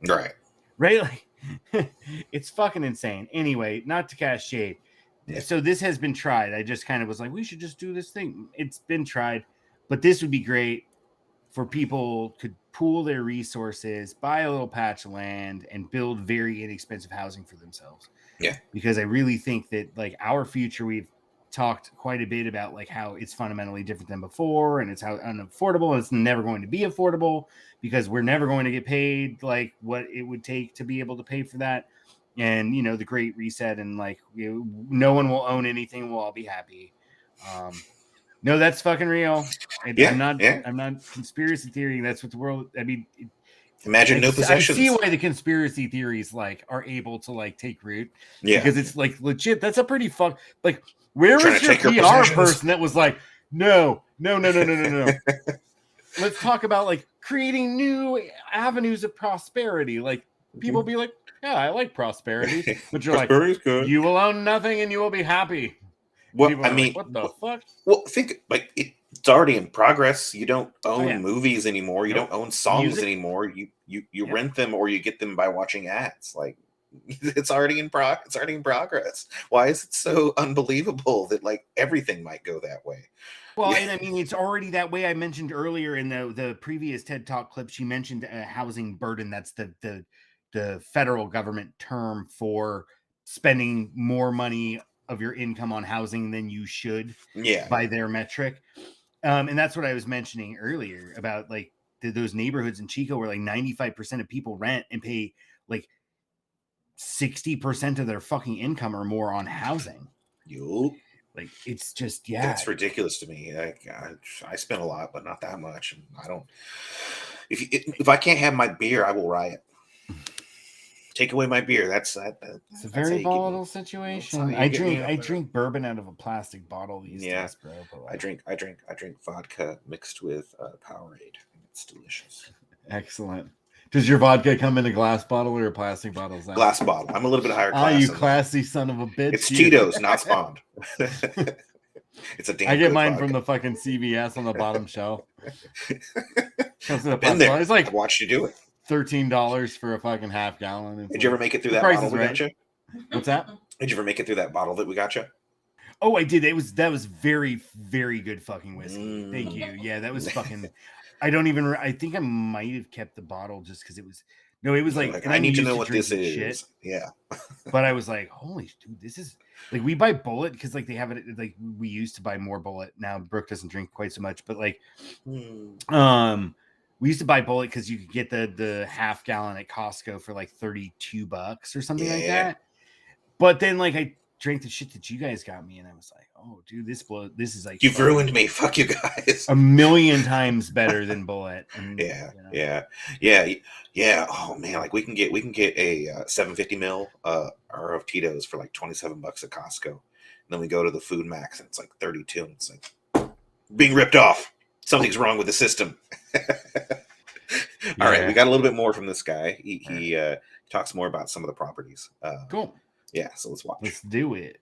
S1: Right.
S2: Like it's fucking insane. Anyway, not to cast shade. Yeah. So this has been tried. I just kind of was like, we should just do this thing. It's been tried, but this would be great for people could pool their resources, buy a little patch of land, and build very inexpensive housing for themselves.
S1: Yeah.
S2: Because I really think that like our future, we've talked quite a bit about like how it's fundamentally different than before, and it's how unaffordable, and it's never going to be affordable because we're never going to get paid like what it would take to be able to pay for that. And you know, the Great Reset, and like no one will own anything, we'll all be happy. No, that's fucking real. I'm not conspiracy theory. That's what the world. I mean,
S1: imagine no possessions.
S2: I see why the conspiracy theories like are able to like take root.
S1: Yeah,
S2: because it's like legit. That's a pretty like. Where was your PR person that was like, no. Let's talk about like creating new avenues of prosperity. Like people be like, yeah, I like prosperity, but you're like, good. You will own nothing and you will be happy.
S1: Well, I mean,
S2: like, what the fuck?
S1: Well, think like it's already in progress. You don't own movies anymore. You don't own songs anymore. You rent them or you get them by watching ads. Like it's already in progress. Why is it so unbelievable that like everything might go that way?
S2: Well, and I mean, it's already that way. I mentioned earlier in the previous TED Talk clip, she mentioned a housing burden. That's the federal government term for spending more money of your income on housing than you should by their metric. And that's what I was mentioning earlier about like those neighborhoods in Chico where like 95% of people rent and pay like 60% of their fucking income or more on housing. Like it's just
S1: that's ridiculous to me. I spend a lot, but not that much. And I don't. If I can't have my beer, I will riot. Take away my beer. It's a
S2: very volatile situation. I drink bourbon out of a plastic bottle these days, bro. But like,
S1: I drink vodka mixed with Powerade. It's delicious.
S2: Excellent. Does your vodka come in a glass bottle or a plastic bottle?
S1: Glass bottle. I'm a little bit higher class.
S2: You classy son of a bitch.
S1: It's Tito's, not Spawned. It's a damn
S2: I get mine vodka from the fucking CVS on the bottom shelf.
S1: Comes in a plastic bottle. It's like I watched you do it.
S2: $13 for a fucking half gallon.
S1: Did you ever make it through that bottle we got you?
S2: What's that?
S1: Did you ever make it through that bottle that we got you?
S2: Oh, I did. That was very, very good fucking whiskey. Thank you. Yeah, that was fucking. I think I might have kept the bottle just because it was. No, it was like
S1: I need to know what this is. Shit. Yeah.
S2: But I was like, holy dude, this is like we buy Bullet because like they have it like we used to buy more Bullet. Now Brooke doesn't drink quite so much, but like We used to buy bullet because you could get the half gallon at Costco for like $32 or something like
S1: Yeah.
S2: that. But then like I drank the shit that you guys got me, and I was like, oh dude, this is like
S1: You've ruined me. Fuck you guys.
S2: a million times better than bullet. And
S1: Yeah,
S2: you know.
S1: yeah. Oh man, like we can get a 750 mil or of Tito's for like $27 at Costco. And then we go to the Food Max and it's like 32, and it's like being ripped off. Something's wrong with the system. All right, we got a little bit more from this guy. He talks more about some of the properties.
S2: Cool.
S1: Yeah, so let's watch.
S2: Let's do it.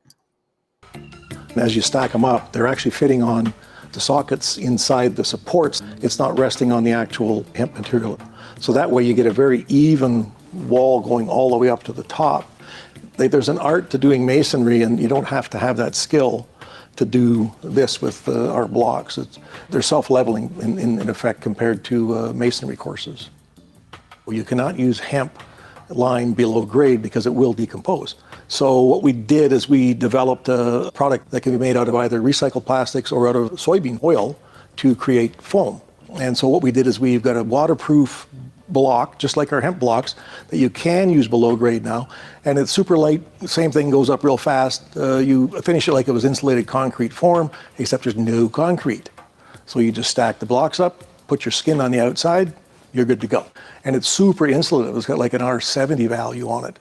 S5: As you stack them up, they're actually fitting on the sockets inside the supports. It's not resting on the actual hemp material. So that way you get a very even wall going all the way up to the top. There's an art to doing masonry, and you don't have to have that skill to do this with our blocks. They're self-leveling in effect compared to masonry courses. You cannot use hemp line below grade because it will decompose. So what we did is we developed a product that can be made out of either recycled plastics or out of soybean oil to create foam. And so what we did is we've got a waterproof block, just like our hemp blocks, that you can use below grade now. And it's super light. Same thing, goes up real fast. You finish it like it was insulated concrete form, except there's no concrete. So you just stack the blocks up, put your skin on the outside, you're good to go. And it's super insulative. It's got like an R70 value on it.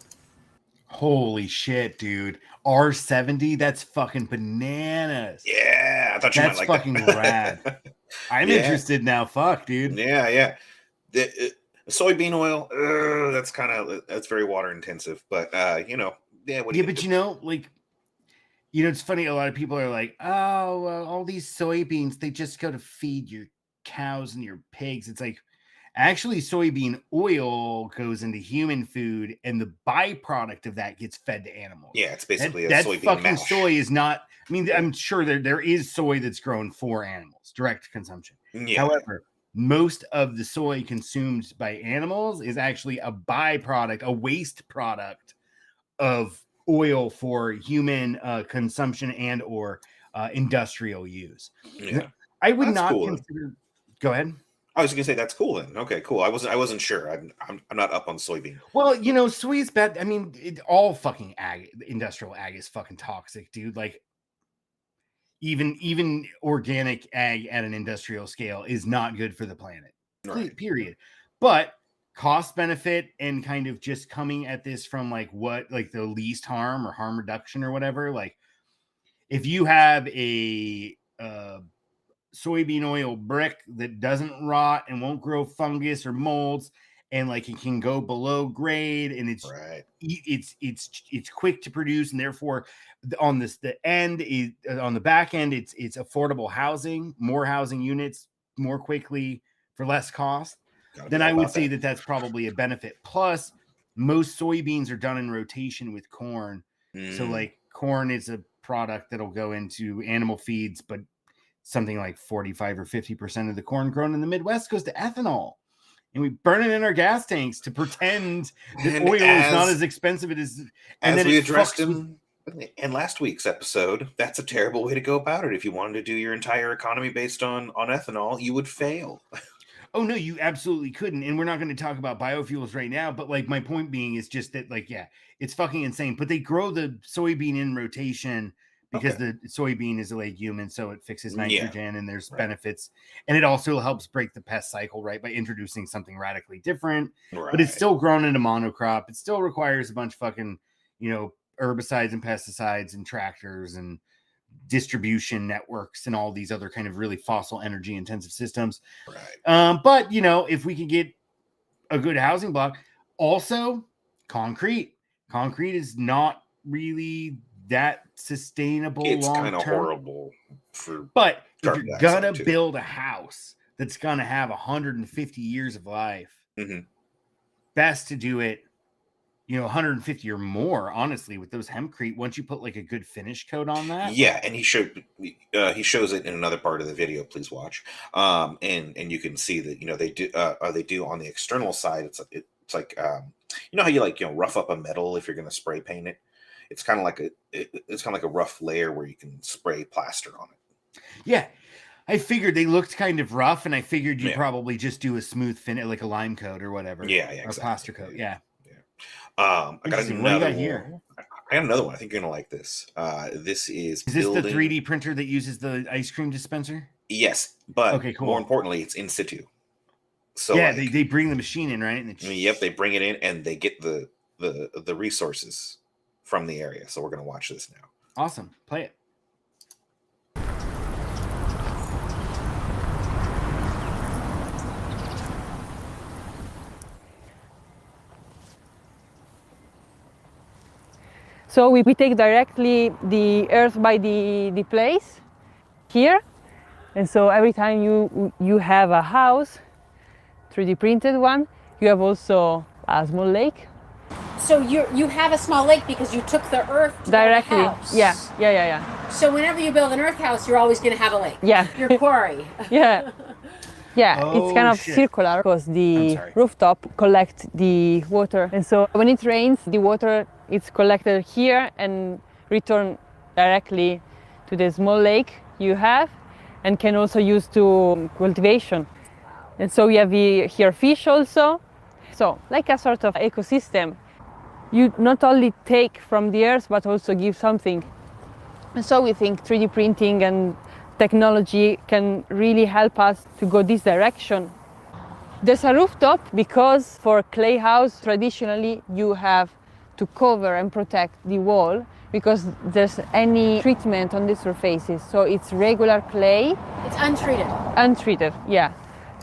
S2: Holy shit, dude. R70, that's fucking bananas.
S1: Yeah, I thought you
S2: That's
S1: might like
S2: fucking
S1: that.
S2: rad. I'm interested now. Fuck, dude.
S1: Yeah. The soybean oil, that's very water intensive. But
S2: But you know, like, it's funny. A lot of people are like, "Oh, all these soybeans, they just go to feed your cows and your pigs." It's like, actually, soybean oil goes into human food, and the byproduct of that gets fed to animals.
S1: Yeah, it's basically
S2: that
S1: a soybean
S2: fucking
S1: mash.
S2: soy is not. I mean, I'm sure there is soy that's grown for animals, direct consumption.
S1: Yeah.
S2: However, most of the soy consumed by animals is actually a byproduct, a waste product of oil for human consumption and or industrial use.
S1: Yeah,
S2: I would
S1: that's
S2: not
S1: cool.
S2: consider. Go ahead.
S1: I was gonna say that's cool then. Okay, cool. I wasn't sure. I'm not up on soybean.
S2: Well, soy is bad. I mean, all fucking industrial ag is fucking toxic, dude. Like, even organic ag at an industrial scale is not good for the planet.
S1: Right.
S2: Period. But cost benefit and kind of just coming at this from like the least harm or harm reduction or whatever. Like, if you have a soybean oil brick that doesn't rot and won't grow fungus or molds, and like it can go below grade, and it's
S1: right.
S2: It's quick to produce, and therefore on the back end it's affordable housing, more housing units more quickly for less cost. Then I would say that that's probably a benefit. Plus, most soybeans are done in rotation with corn. So like corn is a product that'll go into animal feeds, but something like 45 or 50% of the corn grown in the Midwest goes to ethanol. And we burn it in our gas tanks to pretend that oil is not as expensive as
S1: we addressed in last week's episode. That's a terrible way to go about it. If you wanted to do your entire economy based on ethanol, you would fail.
S2: Oh no, you absolutely couldn't. And we're not going to talk about biofuels right now. But like my point being is just that, like, yeah, it's fucking insane. But they grow the soybean in rotation because the soybean is a legume, and so it fixes nitrogen, and there's benefits. And it also helps break the pest cycle, right, by introducing something radically different. Right. But it's still grown into monocrop. It still requires a bunch of fucking, herbicides and pesticides and tractors and distribution networks and all these other kind of really fossil energy intensive systems. Right. But, if we could get a good housing block, also concrete is not really that sustainable.
S1: It's kind of horrible
S2: but if you're gonna build a house that's gonna have 150 years of life, best to do it 150 or more, honestly, with those hempcrete, once you put like a good finish coat on that.
S1: Yeah, and he shows it in another part of the video. Please watch. And you can see that they do on the external side. It's like how you rough up a metal if you're going to spray paint it. It's kind of like a rough layer where you can spray plaster on it.
S2: Yeah, I figured they looked kind of rough, and I figured you'd
S1: Yeah.
S2: probably just do a smooth finish, like a lime coat or whatever.
S1: Yeah,
S2: Or
S1: exactly.
S2: plaster coat. Yeah.
S1: I got
S2: Interesting. What do you
S1: another
S2: got here?
S1: one. I got another one. I think you're gonna like this. This
S2: Is this the 3D printer that uses the ice cream dispenser?
S1: Yes, but
S2: Okay, cool.
S1: more importantly, it's in situ. So
S2: yeah,
S1: like,
S2: they bring the machine in, right? And
S1: yep, they bring it in and they get the resources from the area. So we're gonna watch this now.
S2: Awesome. Play it.
S6: So we take directly the earth by the place here. And so every time you have a house, 3D printed one, you have also a small lake.
S7: So you have a small lake because you took the earth to
S6: Directly.
S7: build a house.
S6: Yeah.
S7: So whenever you build an earth house, you're always going to have a lake.
S6: Yeah.
S7: Your quarry.
S6: Yeah. Yeah, it's kind of circular because the rooftop collects the water. And so when it rains, the water is collected here and returned directly to the small lake you have and can also use to cultivation. And so we have here fish also. So like a sort of ecosystem. You not only take from the earth, but also give something. And so we think 3D printing and technology can really help us to go this direction. There's a rooftop because for clay house, traditionally you have to cover and protect the wall because there's any treatment on the surfaces. So it's regular clay.
S7: It's untreated.
S6: Untreated, yeah.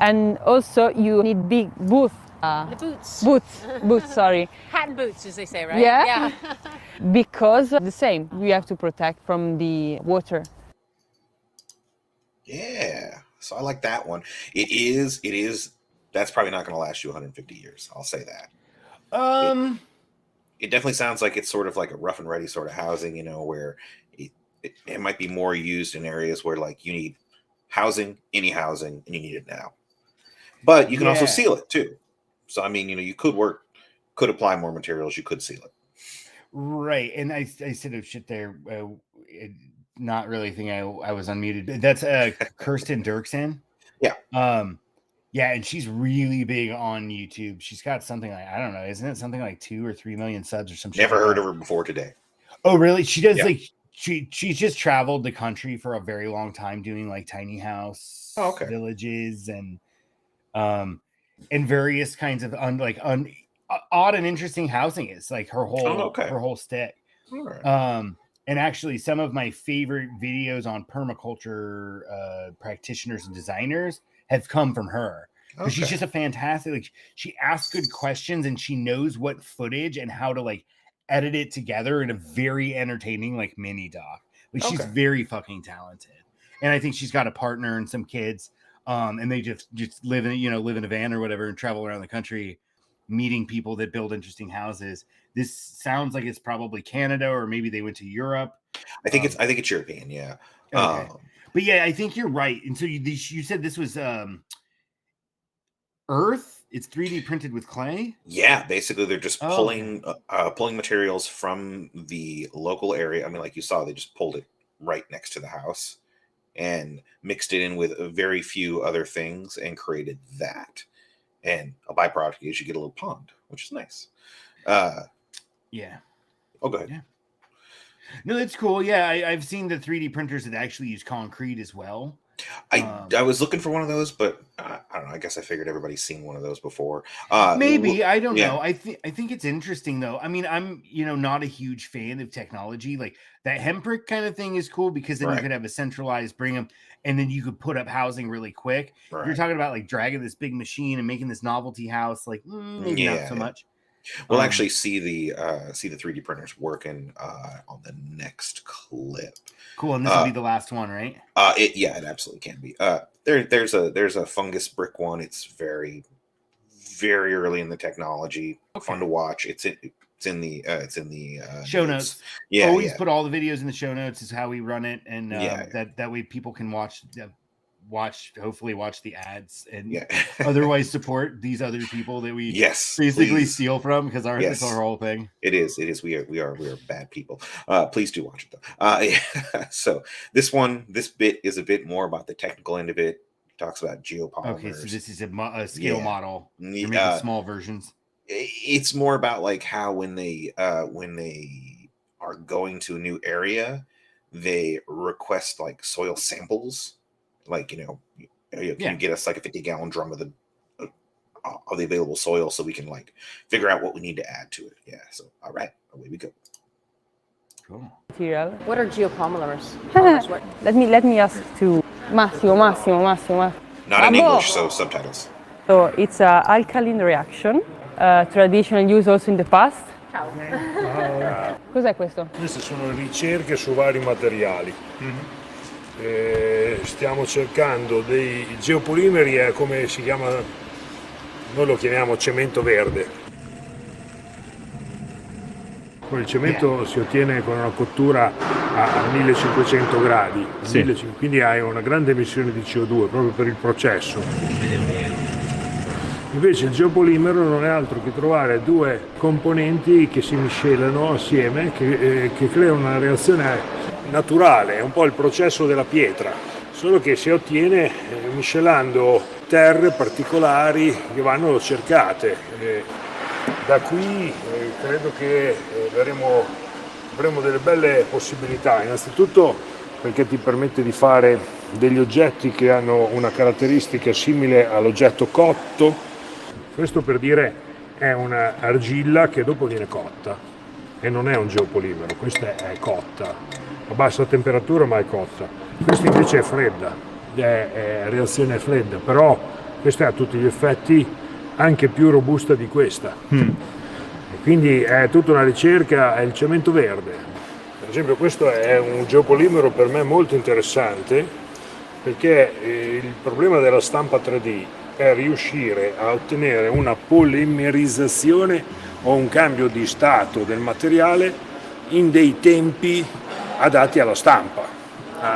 S6: And also you need big booths.
S7: The boots.
S6: Boots, sorry.
S7: Hat and boots, as they say, right?
S6: Yeah. Because the same, we have to protect from the water.
S1: Yeah. So I like that one. It is. That's probably not going to last you 150 years. I'll say that. It definitely sounds like it's sort of like a rough and ready sort of housing, you know, where it might be more used in areas where like you need housing, any housing, and you need it now. But you can also seal it too. So I mean, you know, you could apply more materials, you could seal it.
S2: Right. And I said oh shit there. Not really think I was unmuted. That's Kirsten Dirksen.
S1: Yeah.
S2: Yeah, and she's really big on YouTube. She's got something like, I don't know, isn't it something like 2 or 3 million subs or something?
S1: Never heard of her before today.
S2: Oh, really? She does like she's just traveled the country for a very long time doing like tiny house villages and various kinds of odd and interesting housing is like her whole stick.
S1: Right.
S2: And actually some of my favorite videos on permaculture practitioners and designers have come from her. Because she's just a fantastic, like she asks good questions and she knows what footage and how to like edit it together in a very entertaining like mini doc. Like she's very fucking talented. And I think she's got a partner and some kids. And they just live in a van or whatever and travel around the country meeting people that build interesting houses. This sounds like it's probably Canada or maybe they went to Europe.
S1: I think it's European, yeah.
S2: Okay. But yeah, I think you're right. And so you said this was earth. It's 3D printed with clay.
S1: Yeah, basically they're just pulling materials from the local area. I mean, like you saw, they just pulled it right next to the house and mixed it in with very few other things and created that. And a byproduct is you get a little pond, which is nice.
S2: Yeah.
S1: Oh, go ahead.
S2: Yeah. No, that's cool. Yeah, I've seen the 3D printers that actually use concrete as well.
S1: I was looking for one of those, but I don't know. I guess I figured everybody's seen one of those before.
S2: Maybe I don't know. I think it's interesting though. I mean, I'm not a huge fan of technology. Like that hemprick kind of thing is cool because then you could have a centralized bring them, and then you could put up housing really quick. Right. You're talking about like dragging this big machine and making this novelty house, like maybe not so much.
S1: We'll actually see the 3D printers working on the next clip.
S2: Cool, and this will be the last one, right?
S1: It absolutely can be. There's a fungus brick one. It's very, very early in the technology. Fun to watch. It's in the
S2: show notes.
S1: Yeah,
S2: always put all the videos in the show notes. Is how we run it, and that way people can watch hopefully watch the ads and
S1: Yeah.
S2: otherwise support these other people that we basically
S1: please.
S2: steal from, because it's our whole thing.
S1: It is. We are bad people. Please do watch it though. Yeah. So this bit is a bit more about the technical end of it. It talks about geopolymers.
S2: Okay, so this is a scale model. You're making small versions.
S1: It's more about like how when they are going to a new area, they request like soil samples, like can you get us like a 50-gallon drum of the available soil so we can like figure out what we need to add to it. Yeah. So all right, away we go.
S2: Cool.
S6: Material.
S7: What are geopolymers?
S6: Let me ask to Massimo.
S1: Not in English, so subtitles.
S6: So it's an alkaline reaction, traditional use also in the past. Cos'è questo?
S8: Queste sono ricerche su vari materiali. Stiamo cercando dei geopolimeri, è come si chiama, noi lo chiamiamo cemento verde. Poi il cemento si ottiene con una cottura a 1500 gradi, quindi hai una grande emissione di CO2 proprio per il processo. Invece il geopolimero non è altro che trovare due componenti che si miscelano assieme, che creano una reazione naturale, è un po' il processo della pietra, solo che si ottiene miscelando terre particolari che vanno cercate. Da qui credo che avremo delle belle possibilità, innanzitutto perché ti permette di fare degli oggetti che hanno una caratteristica simile all'oggetto cotto. Questo per dire è un'argilla che dopo viene cotta e non è un geopolimero, questa è cotta, a bassa temperatura ma è cotta. Questa invece è fredda, è reazione fredda, però questa è a tutti gli effetti anche più robusta di questa. E quindi è tutta una ricerca, è il cemento verde. Per esempio questo è un geopolimero per me molto interessante, perché il problema della stampa 3D è riuscire a ottenere una polimerizzazione o un cambio di stato del materiale in dei tempi adatti alla stampa.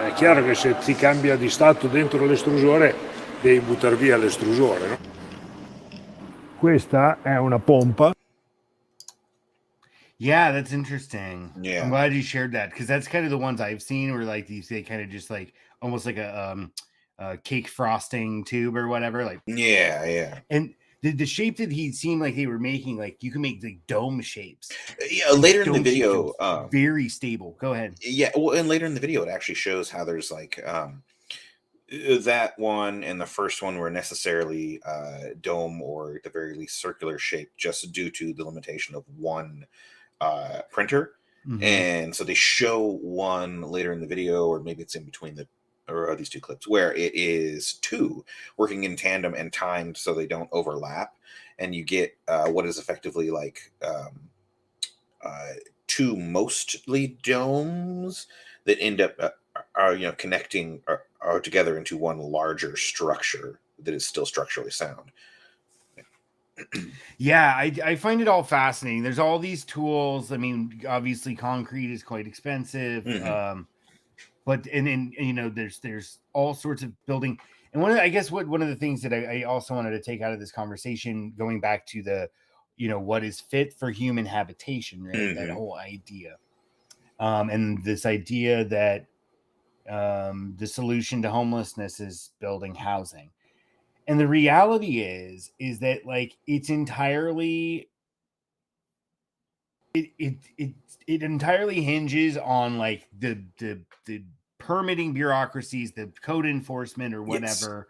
S8: È chiaro che se si cambia di stato dentro l'estrusore devi buttare via l'estrusore, no? Questa è una pompa.
S2: Yeah, that's interesting.
S1: Yeah.
S2: I'm glad you shared that, because that's kind of the ones I've seen where like these, they kind of just like almost like a cake frosting tube or whatever. Like
S1: yeah.
S2: And the shape that he seemed like they were making, like you can make like dome shapes.
S1: Yeah, later in the video,
S2: very stable. Go ahead.
S1: Yeah, well, and later in the video, it actually shows how there's like that one and the first one were necessarily dome or at the very least circular shape, just due to the limitation of one printer. And so they show one later in the video, or maybe it's in between these two clips, where it is two working in tandem and timed so they don't overlap, and you get what is effectively like two mostly domes that end up are connecting are together into one larger structure that is still structurally sound.
S2: Yeah, I find it all fascinating. There's all these tools. I mean, obviously concrete is quite expensive. But there's all sorts of building. And one of the things that I also wanted to take out of this conversation, going back to the, what is fit for human habitation, right? That whole idea. And this idea that the solution to homelessness is building housing. And the reality is that like it's entirely it entirely hinges on like the permitting bureaucracies, the code enforcement or whatever,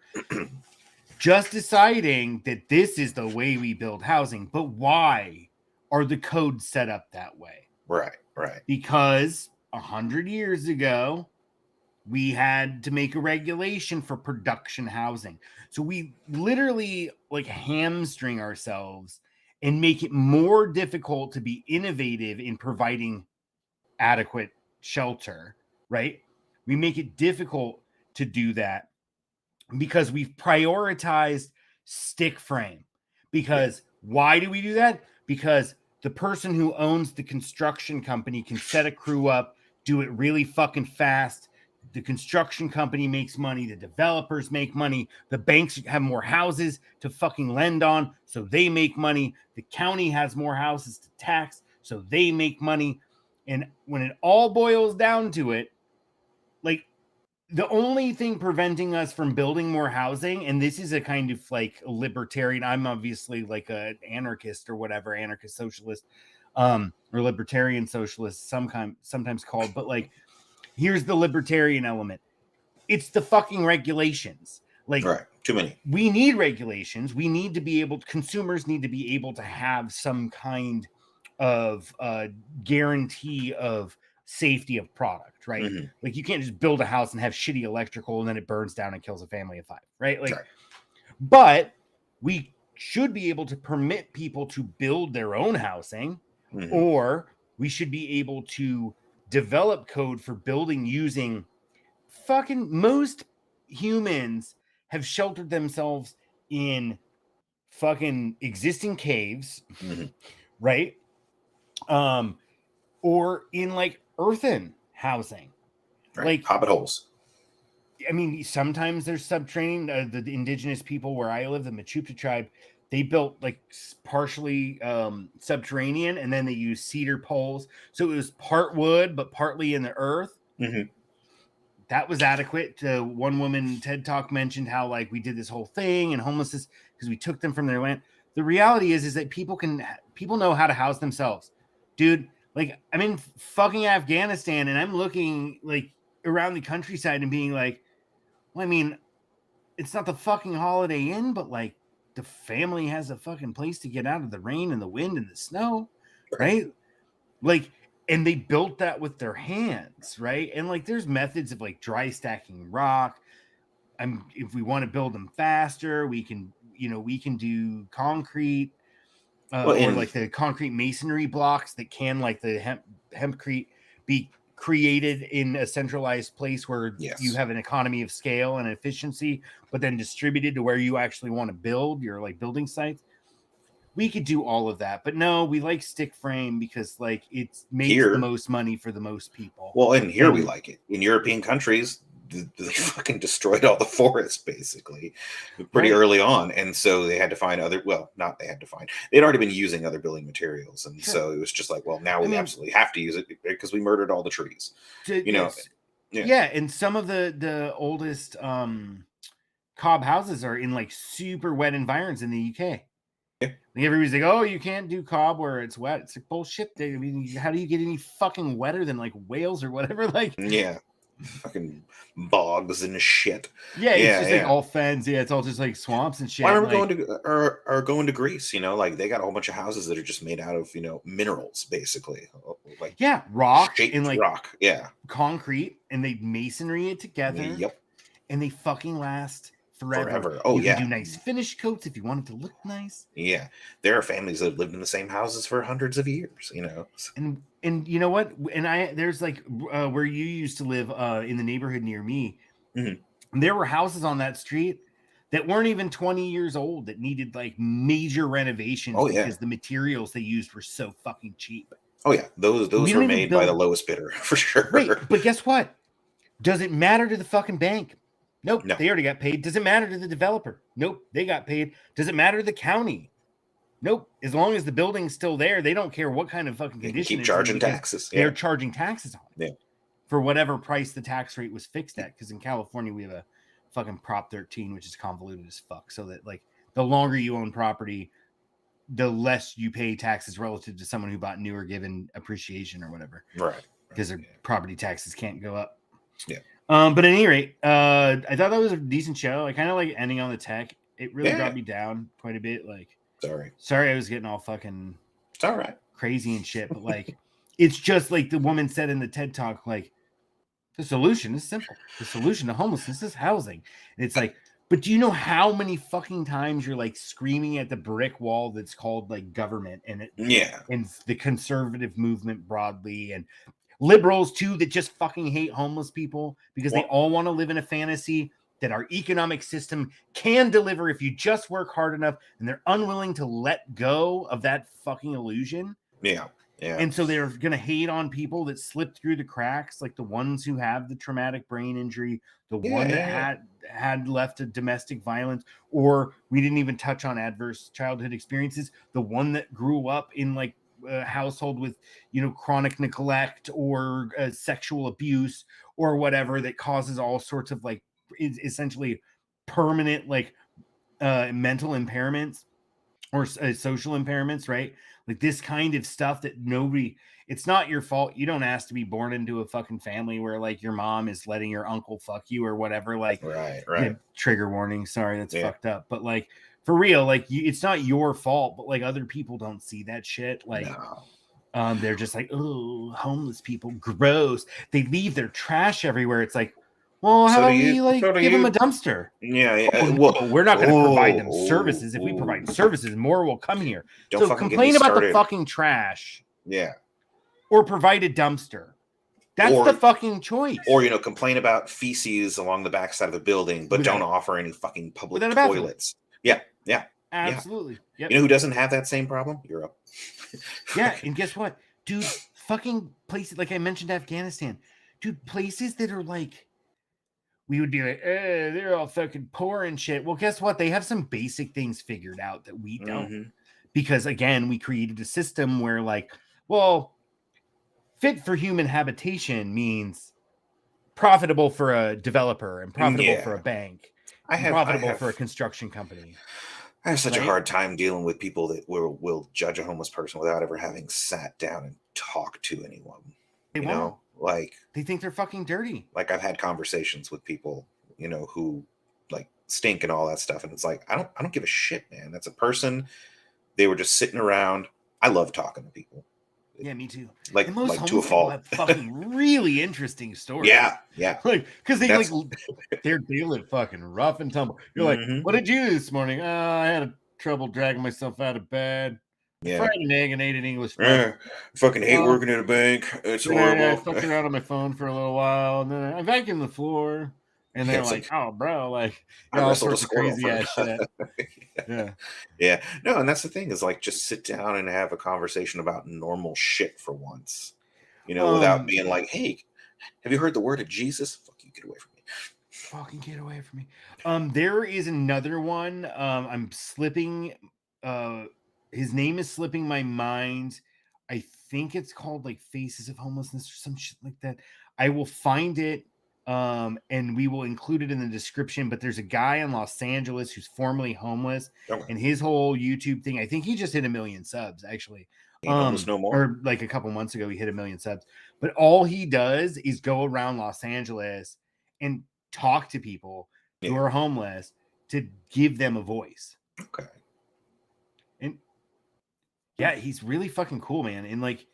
S2: just deciding that this is the way we build housing. But why are the codes set up that way?
S1: Right.
S2: Because 100 years ago, we had to make a regulation for production housing. So we literally like hamstring ourselves and make it more difficult to be innovative in providing adequate shelter, right? We make it difficult to do that because we've prioritized stick frame. Because why do we do that? Because the person who owns the construction company can set a crew up, do it really fucking fast, the construction company makes money, the developers make money, the banks have more houses to fucking lend on, so they make money. The county has more houses to tax, so they make money. And when it all boils down to it, like, the only thing preventing us from building more housing, and this is a kind of like a libertarian, I'm obviously like an anarchist or whatever, anarchist socialist, or libertarian socialist, sometimes called, but like, here's the libertarian element. It's the fucking regulations. Like,
S1: Right. Too many.
S2: We need regulations. We need to be able, consumers need to be able to have some kind of guarantee of safety of product, right?
S1: Mhm.
S2: Like, you can't just build a house and have shitty electrical and then it burns down and kills a family of 5, right? Like,
S1: Right.
S2: but we should be able to permit people to build their own housing,
S1: Mhm.
S2: or we should be able to develop code for building using fucking, most humans have sheltered themselves in fucking existing caves,
S1: Mhm.
S2: right? Or in like earthen housing.
S1: Right.
S2: Like,
S1: Hobbit holes.
S2: I mean, sometimes there's subterranean. The indigenous people where I live, the Machuca tribe, they built like partially subterranean, and then they used cedar poles, so it was part wood but partly in the earth.
S1: Mhm.
S2: That was adequate. One woman TED Talk mentioned how like we did this whole thing and homelessness because we took them from their land. The reality is that people know how to house themselves, dude. Like, I'm in fucking Afghanistan and I'm looking like around the countryside and being like, well, I mean, it's not the fucking Holiday Inn, but like the family has a fucking place to get out of the rain and the wind and the snow, right? Like, and they built that with their hands, right? And like, there's methods of like dry stacking rock. If we want to build them faster, we can do concrete, or like the concrete masonry blocks that can, like the hempcrete, be created in a centralized place where you have an economy of scale and efficiency, but then distributed to where you actually want to build your like building sites. We could do all of that, but no, we like stick frame because like it makes the most money for the most people.
S1: Well, and here we like it. In European countries, they fucking destroyed all the forests basically pretty early on, and so they had to find other. Well, not they had to find. They'd already been using other building materials, and so it was just like, well, now we absolutely have to use it because we murdered all the trees.
S2: Yeah, and some of the oldest cob houses are in like super wet environments in the UK. Like, everybody's like, oh, you can't do cob where it's wet. It's like bullshit. I mean, how do you get any fucking wetter than like Wales or whatever? Like,
S1: fucking bogs and shit.
S2: It's just like all fens. Yeah, it's all just like swamps and shit.
S1: Well, I remember going to Greece. Like they got a whole bunch of houses that are just made out of minerals, basically. Like
S2: rock and like
S1: rock,
S2: concrete, and they masonry it together.
S1: Yep,
S2: and they fucking last forever.
S1: Oh,
S2: you can do nice finish coats if you want it to look nice.
S1: Yeah, there are families that have lived in the same houses for hundreds of years.
S2: And you know what? And there's like where you used to live in the neighborhood near me. Mm-hmm. There were houses on that street that weren't even 20 years old that needed like major renovations because the materials they used were so fucking cheap.
S1: Oh yeah, those were made by the lowest bidder for sure.
S2: Right, but guess what? Does it matter to the fucking bank? Nope, no. They already got paid. Does it matter to the developer? Nope, they got paid. Does it matter to the county? Nope. As long as the building's still there, they don't care what kind of fucking condition.
S1: Keep charging taxes.
S2: They're charging taxes on it for whatever price the tax rate was fixed at. Because in California, we have a fucking Prop 13, which is convoluted as fuck. So that like the longer you own property, the less you pay taxes relative to someone who bought newer, given appreciation or whatever.
S1: Right.
S2: Because their property taxes can't go up.
S1: Yeah.
S2: But at any rate, I thought that was a decent show. I kind of like ending on the tech. It really brought me down quite a bit. Like, sorry, I was getting all fucking.
S1: It's all right.
S2: Crazy and shit, but like, it's just like the woman said in the TED Talk. Like, the solution is simple. The solution to homelessness is housing. And it's like, but do you know how many fucking times you're like screaming at the brick wall that's called like government and and the conservative movement broadly and liberals too that just fucking hate homeless people because they all want to live in a fantasy that our economic system can deliver if you just work hard enough, and they're unwilling to let go of that fucking illusion.
S1: Yeah. Yeah.
S2: And so they're going to hate on people that slip through the cracks, like the ones who have the traumatic brain injury, the one that had left a domestic violence, or we didn't even touch on adverse childhood experiences, the one that grew up in like a household with, chronic neglect or sexual abuse or whatever that causes all sorts of like essentially permanent like mental impairments or social impairments, right? Like this kind of stuff that it's not your fault. You don't ask to be born into a fucking family where like your mom is letting your uncle fuck you or whatever. Like,
S1: right.
S2: Trigger warning. Sorry, that's fucked up. But like for real, like it's not your fault, but like other people don't see that shit. Like, they're just like, oh, homeless people, gross. They leave their trash everywhere. It's like, well, how about we give them a dumpster?
S1: Yeah.
S2: Well, we're not going to provide them services. If we provide services, more will come here.
S1: Don't
S2: so complain about the fucking trash.
S1: Yeah.
S2: Or provide a dumpster. That's the fucking choice.
S1: Or, complain about feces along the backside of the building, but don't offer any fucking public toilets. Yeah.
S2: Absolutely.
S1: Yep. You know who doesn't have that same problem? Europe.
S2: Yeah. And guess what? Dude, fucking places, like I mentioned Afghanistan. Dude, places that are like, we would be like, they're all fucking poor and shit. Well, guess what? They have some basic things figured out that we don't. Mm-hmm. Because again, we created a system where like, well, fit for human habitation means profitable for a developer and profitable for a bank. Profitable for a construction company.
S1: I have such a hard time dealing with people that will judge a homeless person without ever having sat down and talked to anyone.
S2: They won't.
S1: Like
S2: they think they're fucking dirty.
S1: Like I've had conversations with people, who like stink and all that stuff, and it's like I don't give a shit, man. That's a person. They were just sitting around. I love talking to people.
S2: Yeah, me too.
S1: Like to a fault.
S2: Have fucking really interesting stories.
S1: Yeah.
S2: Like because they live fucking rough and tumble. You're like, what did you do this morning? I had trouble dragging myself out of bed. Fried an egg and ate an English muffin.
S1: Fucking hate working at a bank. It's horrible.
S2: I fucked around on my phone for a little while, and then I vacuumed the floor. And they're like, oh, bro, like all sorts of crazy ass shit.
S1: Yeah. No, and that's the thing is like just sit down and have a conversation about normal shit for once. Without being like, hey, have you heard the word of Jesus? Fuck you, get away from me.
S2: Fucking get away from me. There is another one. I'm slipping. His name is slipping my mind. I think it's called like Faces of Homelessness or some shit like that. I will find it. And we will include it in the description, but there's a guy in Los Angeles who's formerly homeless and his whole YouTube thing, I think he just hit 1 million subs actually.
S1: No more.
S2: Or like a couple months ago, he hit 1 million subs, but all he does is go around Los Angeles and talk to people who are homeless to give them a voice.
S1: Okay.
S2: And yeah, he's really fucking cool, man. And like,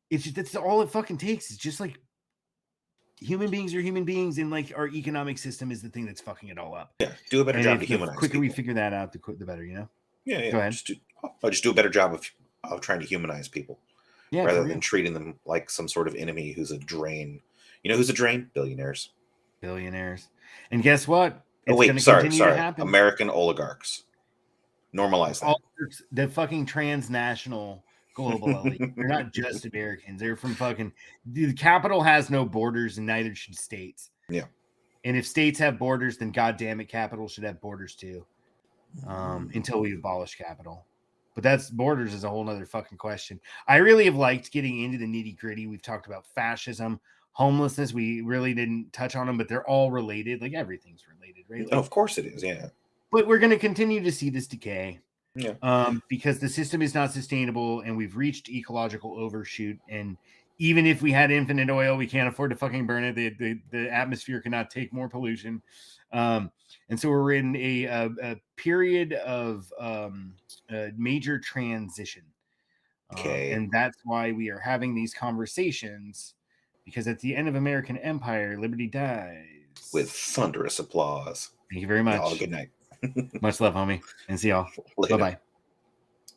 S2: it's just, that's all it fucking takes. It's just like, human beings are human beings, and like our economic system is the thing that's fucking it all up.
S1: Yeah, do a better job to humanize.
S2: The quicker
S1: people.
S2: we figure that out, the better,
S1: Yeah.
S2: Go ahead.
S1: Just do a better job of trying to humanize people, rather than treating them like some sort of enemy who's a drain. Who's a drain? Billionaires.
S2: And guess what?
S1: It's sorry. American oligarchs. Normalize that.
S2: The fucking transnational global elite. They're not just Americans. They're from fucking. The capital has no borders, and neither should states.
S1: Yeah.
S2: And if states have borders, then goddamn it, capital should have borders too. Until we abolish capital. But that's borders is a whole nother fucking question. I really have liked getting into the nitty gritty. We've talked about fascism, homelessness. We really didn't touch on them, but they're all related. Like everything's related, right? Like,
S1: of course it is. Yeah.
S2: But we're going to continue to see this decay.
S1: Yeah.
S2: Because the system is not sustainable and we've reached ecological overshoot. And even if we had infinite oil, we can't afford to fucking burn it. The atmosphere cannot take more pollution. And so we're in a period of major transition.
S1: Okay.
S2: And that's why we are having these conversations, because at the end of American Empire, liberty dies.
S1: With thunderous applause.
S2: Thank you very much.
S1: Y'all, good night.
S2: Much love, homie. And see y'all.
S1: Later.
S2: Bye-bye.